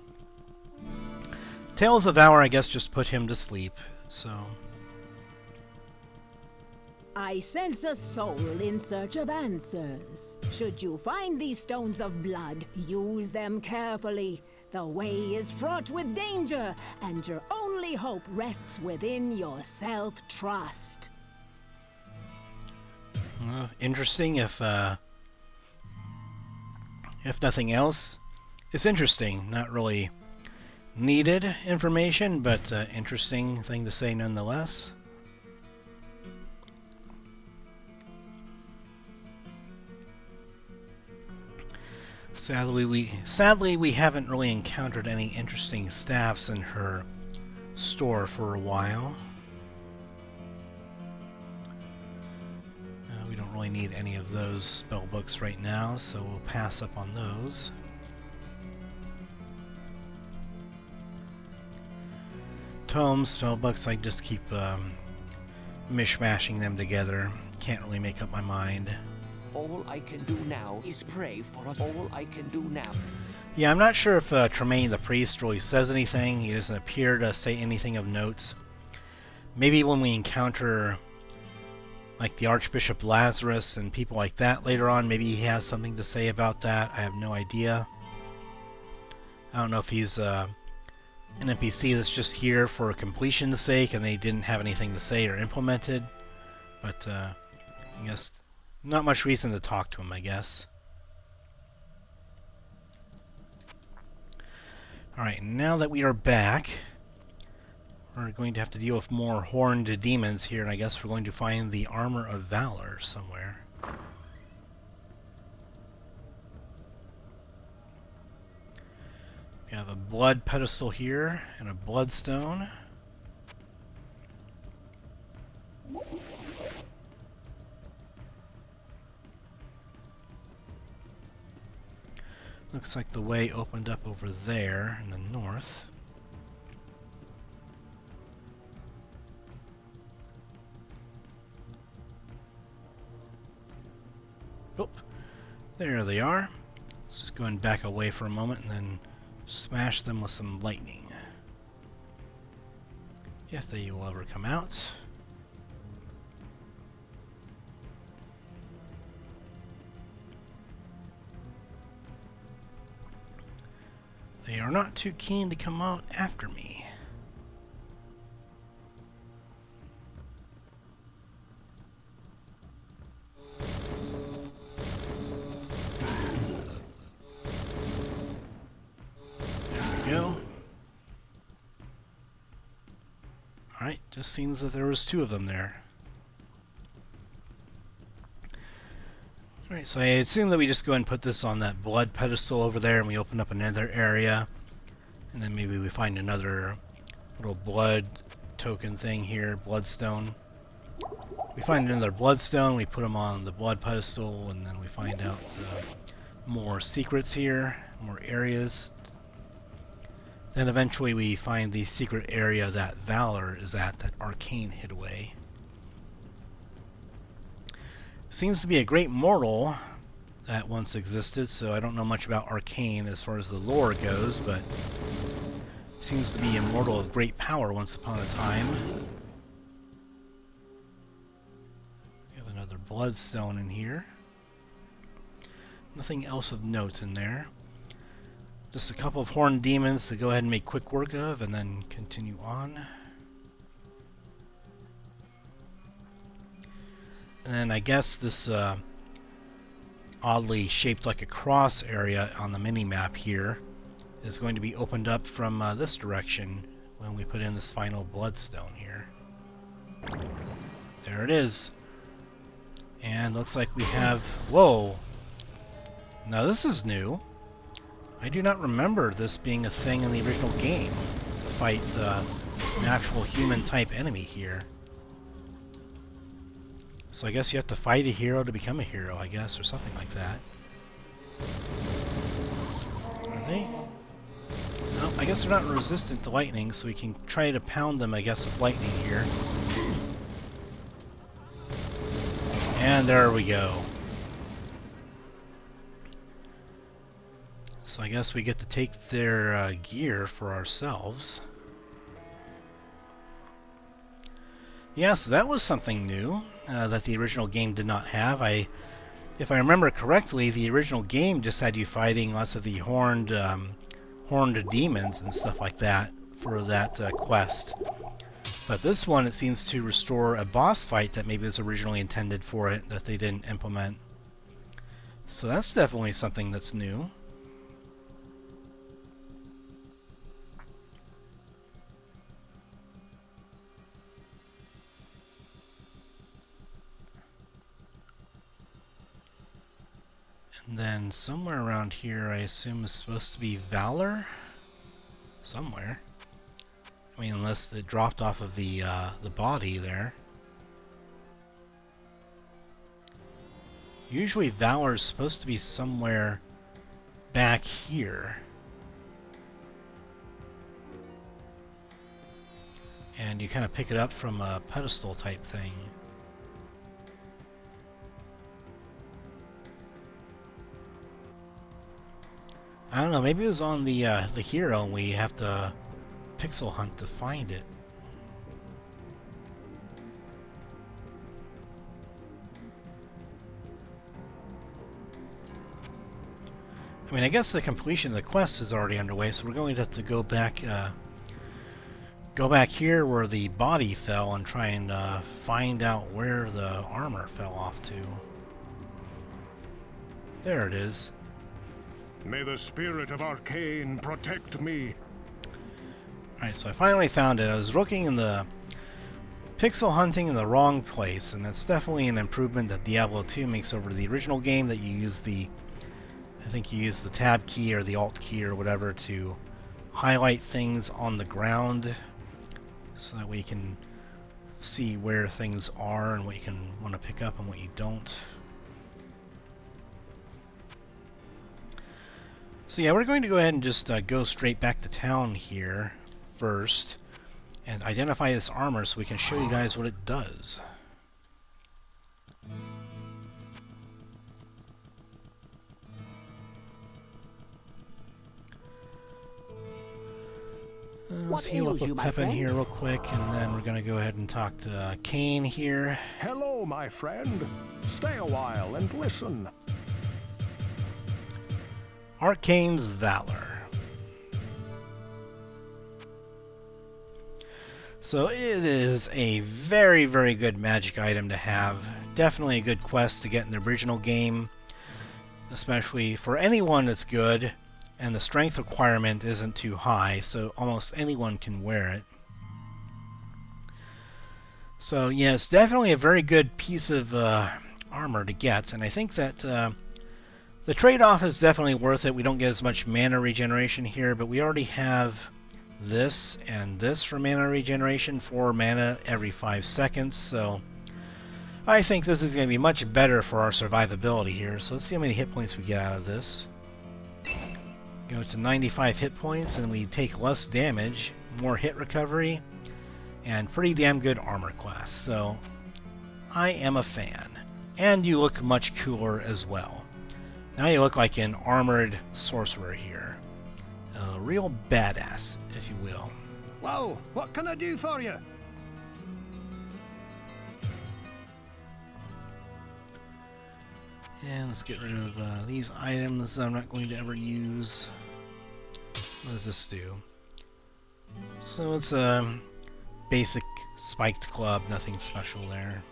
Tales of Valor, I guess, just put him to sleep, so... I sense a soul in search of answers. Should you find these stones of blood, use them carefully. The way is fraught with danger, and your only hope rests within your self-trust. Interesting, if nothing else. It's interesting, not really needed information, but interesting thing to say nonetheless. Sadly, we haven't really encountered any interesting staffs in her store for a while. We don't really need any of those spell books right now, so we'll pass up on those. Tomes, spell books, I just keep mishmashing them together. Can't really make up my mind. All I can do now is pray for us. All I can do now. Yeah, I'm not sure if Tremaine the priest really says anything. He doesn't appear to say anything of notes. Maybe when we encounter like the Archbishop Lazarus and people like that later on. Maybe he has something to say about that. I have no idea. I don't know if he's an NPC that's just here for completion's sake and they didn't have anything to say or implemented. But I guess not much reason to talk to him, I guess. Alright, now that we are back, we're going to have to deal with more horned demons here, and I guess we're going to find the Armor of Valor somewhere. We have a blood pedestal here, and a bloodstone. Looks like the way opened up over there in the north. Oh, there they are. Let's just go and back away for a moment and then smash them with some lightning. If they will ever come out. They are not too keen to come out after me. There we go. Alright, just seems that there was two of them there. Alright, so I assume that we just go ahead and put this on that blood pedestal over there and we open up another area. And then maybe we find another little blood token thing here, bloodstone. We find another bloodstone, we put them on the blood pedestal, and then we find out more secrets here, more areas. Then eventually we find the secret area that Valor is at, that Arkaine hid away. Seems to be a great mortal that once existed, so I don't know much about Arkaine as far as the lore goes, but seems to be a mortal of great power once upon a time. We have another bloodstone in here. Nothing else of note in there. Just a couple of horned demons to go ahead and make quick work of, and then continue on. And then I guess this oddly shaped like a cross area on the mini-map here is going to be opened up from this direction when we put in this final bloodstone here. There it is. And looks like we have... Whoa! Now this is new. I do not remember this being a thing in the original game. To fight an actual human-type enemy here. So I guess you have to fight a hero to become a hero, I guess, or something like that. Are they? No, I guess they're not resistant to lightning, so we can try to pound them, I guess, with lightning here. And there we go. So I guess we get to take their gear for ourselves. Yeah, so that was something new that the original game did not have. If I remember correctly, the original game just had you fighting lots of the horned demons and stuff like that for that quest. But this one, it seems to restore a boss fight that maybe was originally intended for it that they didn't implement. So that's definitely something that's new. And then somewhere around here, I assume is supposed to be Valor? Somewhere. I mean, unless it dropped off of the body there. Usually Valor is supposed to be somewhere back here. And you kind of pick it up from a pedestal type thing. I don't know, maybe it was on the hero and we have to pixel hunt to find it. I mean, I guess the completion of the quest is already underway, so we're going to have to go back here where the body fell and try and find out where the armor fell off to. There it is. May the spirit of Arkaine protect me. Alright, so I finally found it. I was looking in the pixel hunting in the wrong place, and that's definitely an improvement that Diablo 2 makes over the original game, that you use the, I think you use the tab key or the alt key or whatever to highlight things on the ground, so that way you can see where things are and what you can want to pick up and what you don't. So yeah, we're going to go ahead and just go straight back to town here first and identify this armor so we can show you guys what it does. Let's heal up with Pep in here real quick, and then we're going to go ahead and talk to Arkaine here. Hello, my friend. Stay a while and listen. Arkaine's Valor. So it is a very, very good magic item to have. Definitely a good quest to get in the original game, especially for anyone that's good, and the strength requirement isn't too high, so almost anyone can wear it. So yeah, it's definitely a very good piece of armor to get, and I think that the trade-off is definitely worth it. We don't get as much mana regeneration here, but we already have this and this for mana regeneration, 4 mana every 5 seconds, so I think this is going to be much better for our survivability here. So let's see how many hit points we get out of this. Go to 95 hit points, and we take less damage, more hit recovery, and pretty damn good armor class. So I am a fan. And you look much cooler as well. Now you look like an armored sorcerer here. A real badass, if you will. Well, what can I do for you? And let's get rid of these items I'm not going to ever use. What does this do? So it's a basic spiked club, nothing special there.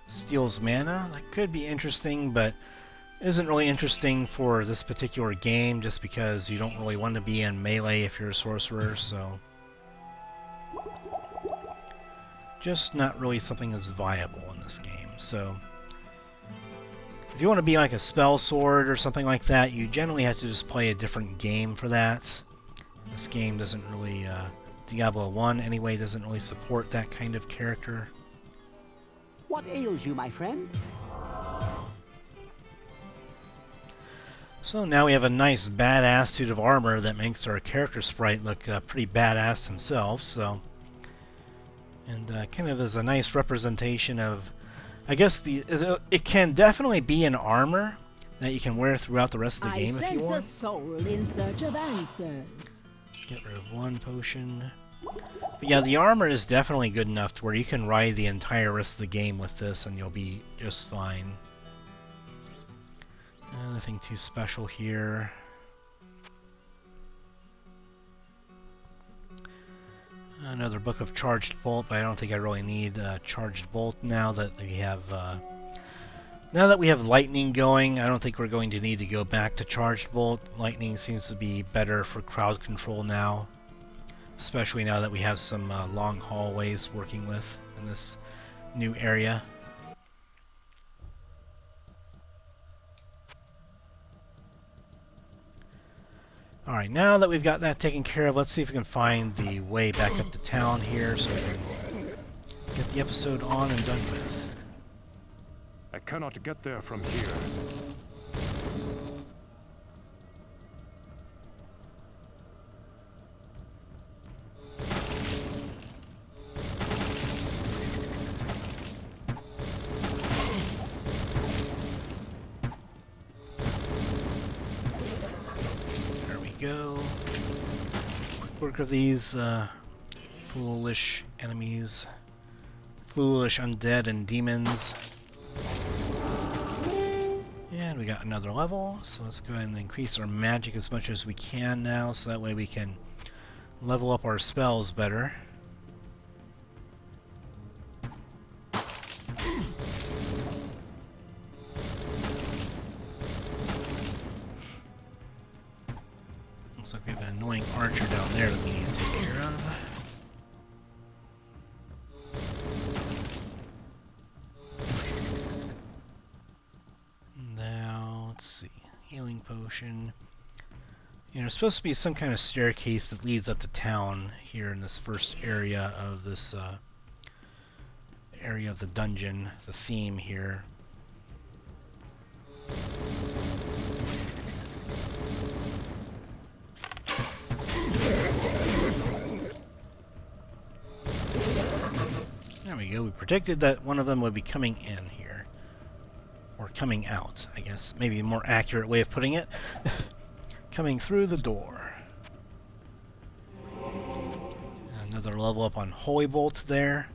Steals mana, that could be interesting, but isn't really interesting for this particular game, just because you don't really want to be in melee if you're a sorcerer, so just not really something that's viable in this game. So if you want to be like a spell sword or something like that, you generally have to just play a different game for that. This game doesn't really, Diablo 1 anyway, doesn't really support that kind of character. What ails you, my friend? So now we have a nice badass suit of armor that makes our character sprite look pretty badass himself, so, and kind of is a nice representation of, I guess it can definitely be an armor that you can wear throughout the rest of the game if you want. I sense a soul in search of answers. Get rid of 1 potion. But yeah, the armor is definitely good enough to where you can ride the entire rest of the game with this and you'll be just fine. Nothing too special here. Another book of Charged Bolt, but I don't think I really need Charged Bolt now that we have Lightning going. I don't think we're going to need to go back to Charged Bolt. Lightning seems to be better for crowd control now, especially now that we have some long hallways working with in this new area. Alright, now that we've got that taken care of, let's see if we can find the way back up to town here so we can get the episode on and done with. I cannot get there from here. Go. Quick work of these foolish enemies, foolish undead and demons, and we got another level, so let's go ahead and increase our magic as much as we can now, so that way we can level up our spells better. Looks like we have an annoying archer down there that we need to take care of. Let's see, healing potion. You know, there's supposed to be some kind of staircase that leads up to town here in this first area of this area of the dungeon, the theme here. There we go. We predicted that one of them would be coming in here. Or coming out, I guess. Maybe a more accurate way of putting it. Coming through the door. Another level up on Holy Bolt there.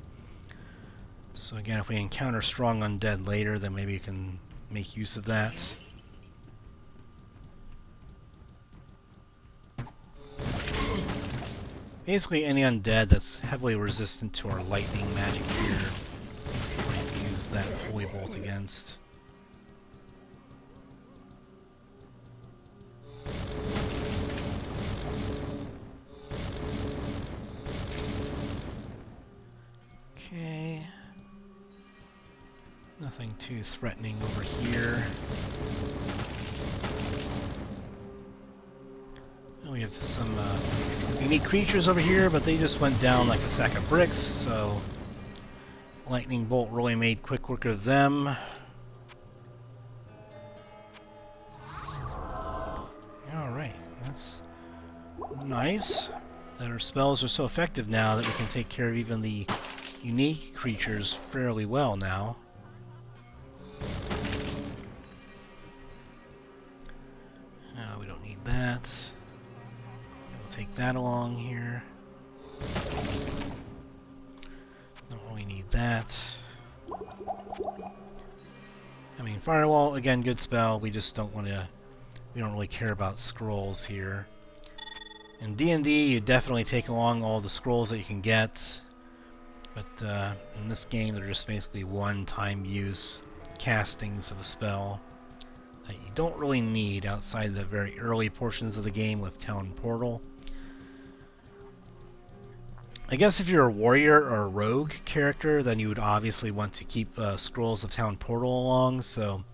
So again, if we encounter strong undead later, then maybe you can make use of that. Basically, any undead that's heavily resistant to our lightning magic here, might use that Holy Bolt against. Okay. Nothing too threatening over here. We have some unique creatures over here, but they just went down like a sack of bricks, so lightning bolt really made quick work of them. Alright, that's nice that our spells are so effective now that we can take care of even the unique creatures fairly well now. We don't need that. We'll take that along here. Don't really need that. I mean, Firewall, again, good spell. We just don't want to... We don't really care about scrolls here. In D&D, you definitely take along all the scrolls that you can get. But in this game, they're just basically one-time use castings of a spell that you don't really need outside the very early portions of the game with Town Portal. I guess if you're a warrior or a rogue character, then you would obviously want to keep scrolls of Town Portal along, so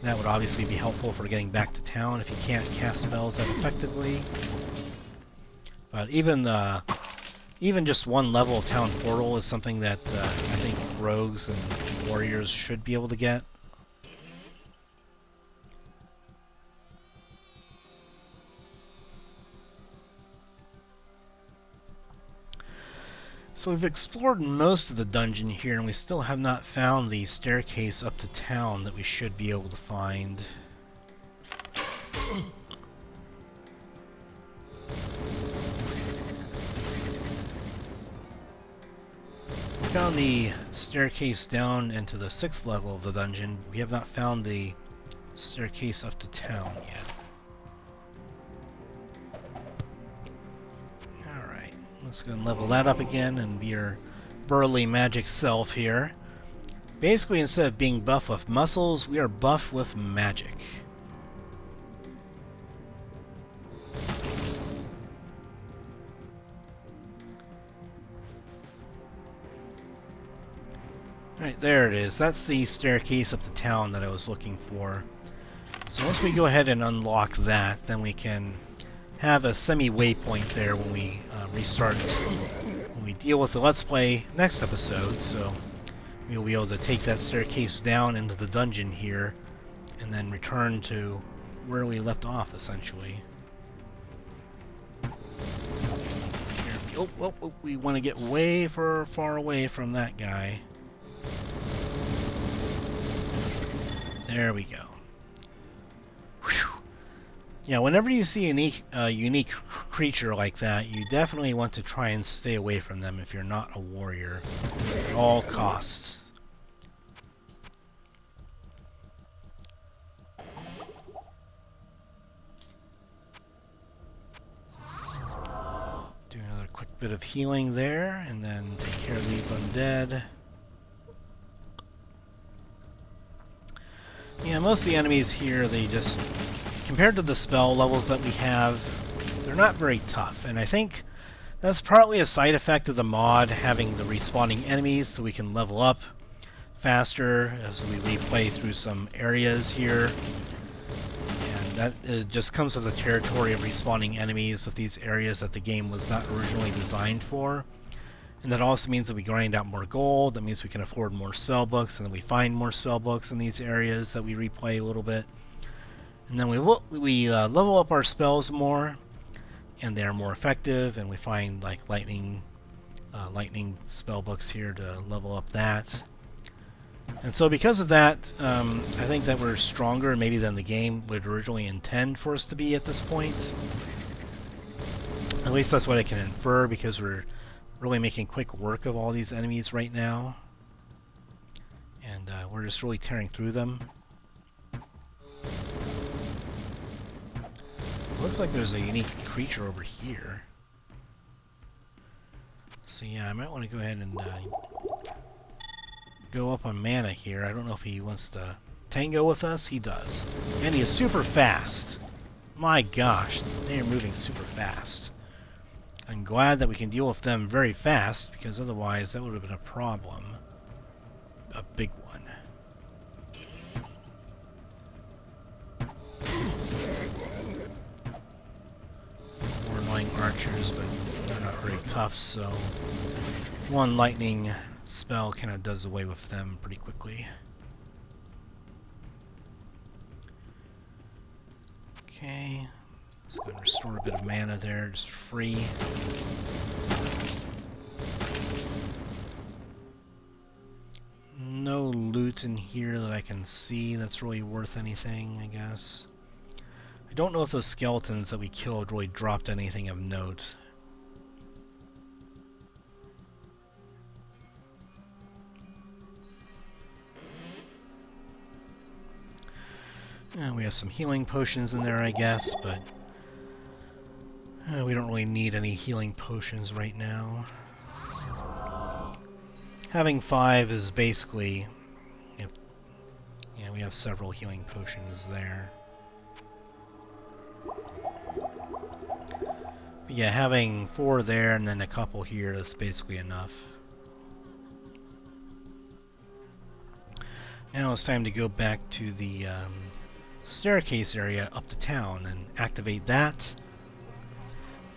that would obviously be helpful for getting back to town if you can't cast spells that effectively. But even just one level of Town Portal is something that I think rogues and warriors should be able to get. So we've explored most of the dungeon here, and we still have not found the staircase up to town that we should be able to find. We found the staircase down into the 6th level of the dungeon. We have not found the staircase up to town yet. Alright, let's go and level that up again and be your burly magic self here. Basically, instead of being buff with muscles, we are buff with magic. Alright, there it is. That's the staircase up to town that I was looking for. So once we go ahead and unlock that, then we can have a semi-waypoint there when we restart, when we deal with the Let's Play next episode. So we'll be able to take that staircase down into the dungeon here, and then return to where we left off, essentially. Oh, we want to get way far away from that guy. There we go. Whew. Yeah, whenever you see a unique creature like that, you definitely want to try and stay away from them if you're not a warrior, at all costs. Bit of healing there, and then take care of these undead. Yeah, most of the enemies here, they just, compared to the spell levels that we have, they're not very tough. And I think that's partly a side effect of the mod, having the respawning enemies so we can level up faster as we replay through some areas here. And that just comes with the territory of respawning enemies of these areas that the game was not originally designed for. And that also means that we grind out more gold. That means we can afford more spell books, and then we find more spell books in these areas that we replay a little bit. And then we level up our spells more, and they're more effective. And we find like lightning spell books here to level up that. And so because of that, I think that we're stronger maybe than the game would originally intend for us to be at this point. At least that's what I can infer, because we're really making quick work of all these enemies right now. And we're just really tearing through them. Looks like there's a unique creature over here. So yeah, I might want to go ahead and go up on mana here. I don't know if he wants to tango with us. He does. And he is super fast. My gosh, they are moving super fast. I'm glad that we can deal with them very fast, because otherwise that would have been a problem. A big one. More annoying archers, but they're not very tough, so one lightning spell kind of does away with them pretty quickly. Okay. Let's go and restore a bit of mana there, just free. No loot in here that I can see that's really worth anything, I guess. I don't know if those skeletons that we killed really dropped anything of note. We have some healing potions in there, I guess, but we don't really need any healing potions right now. Having 5 is basically... yeah, we have several healing potions there. But yeah, having 4 there and then a couple here is basically enough. Now it's time to go back to the staircase area up to town and activate that.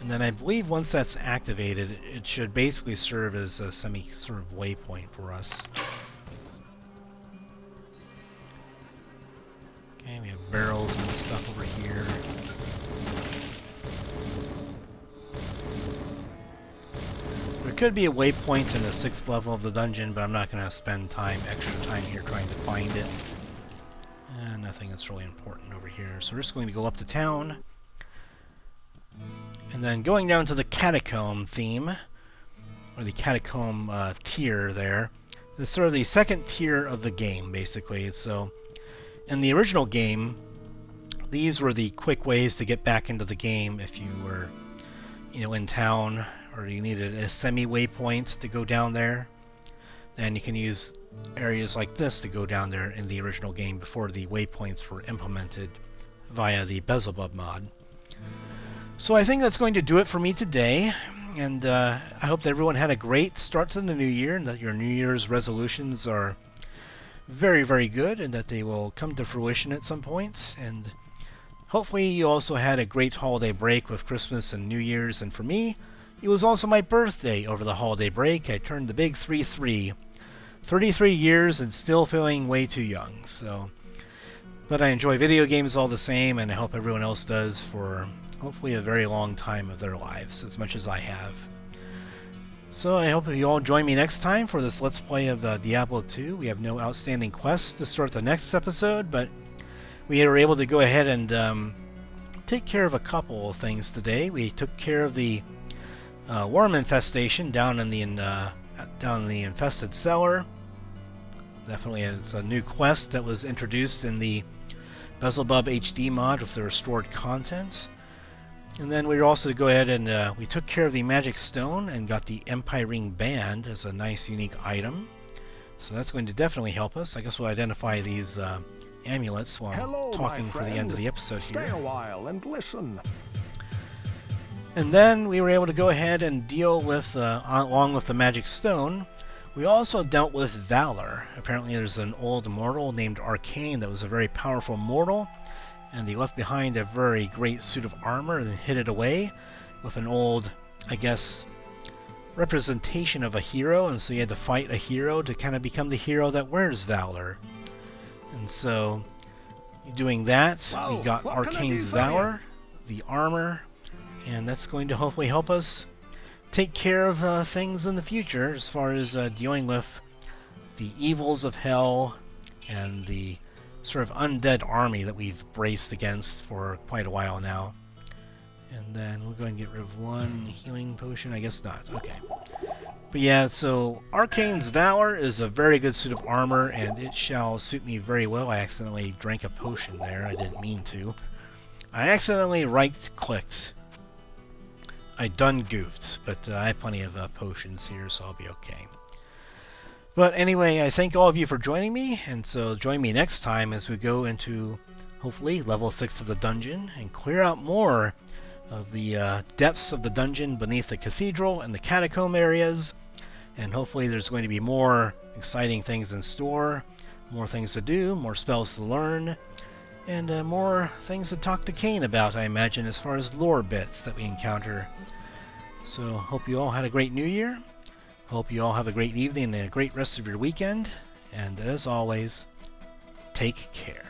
And then I believe once that's activated, it should basically serve as a sort of waypoint for us. Okay, we have barrels and stuff over here. There could be a waypoint in the 6th level of the dungeon, but I'm not going to spend extra time here trying to find it. Nothing that's really important over here. So we're just going to go up to town. And then going down to the catacomb theme, or the catacomb tier there. It's sort of the second tier of the game, basically. So in the original game, these were the quick ways to get back into the game if you were, in town, or you needed a semi-waypoint to go down there. Then you can use areas like this to go down there in the original game before the waypoints were implemented via the Belzebub mod. So I think that's going to do it for me today, and I hope that everyone had a great start to the new year, and that your New Year's resolutions are very, very good, and that they will come to fruition at some point. And hopefully you also had a great holiday break with Christmas and New Year's, and for me, it was also my birthday over the holiday break. I turned the big 3-3. 33 years and still feeling way too young, so... But I enjoy video games all the same, and I hope everyone else does for hopefully a very long time of their lives, as much as I have. So I hope you all join me next time for this Let's Play of Diablo 2. We have no outstanding quests to start the next episode, but we were able to go ahead and take care of a couple of things today. We took care of the worm infestation down in the infested cellar. Definitely, it's a new quest that was introduced in the Belzebub HD mod with the restored content. And then we were also to go ahead and we took care of the magic stone and got the Empyrean band as a nice unique item. So that's going to definitely help us. I guess we'll identify these amulets while I'm talking for the end of the episode here. Stay a while and listen. And then we were able to go ahead and deal with, along with the magic stone, we also dealt with Valor. Apparently there's an old mortal named Arkaine that was a very powerful mortal, and he left behind a very great suit of armor and hid it away with an old, I guess, representation of a hero, and so you had to fight a hero to kind of become the hero that wears Valor. And so, doing that, we got Arkaine's Valor, the armor, and that's going to hopefully help us take care of things in the future as far as dealing with the evils of hell and the sort of undead army that we've braced against for quite a while now. And then we'll go and get rid of one healing potion. I guess not. Okay. But yeah, so Arkaine's Valor is a very good suit of armor, and it shall suit me very well. I accidentally drank a potion there. I didn't mean to. I accidentally right-clicked. I done goofed, but I have plenty of potions here, so I'll be okay. But anyway, I thank all of you for joining me, and so join me next time as we go into, hopefully, level 6 of the dungeon and clear out more of the depths of the dungeon beneath the cathedral and the catacomb areas. And hopefully there's going to be more exciting things in store, more things to do, more spells to learn, and more things to talk to Kain about, I imagine, as far as lore bits that we encounter. So hope you all had a great New Year. Hope you all have a great evening and a great rest of your weekend. And as always, take care.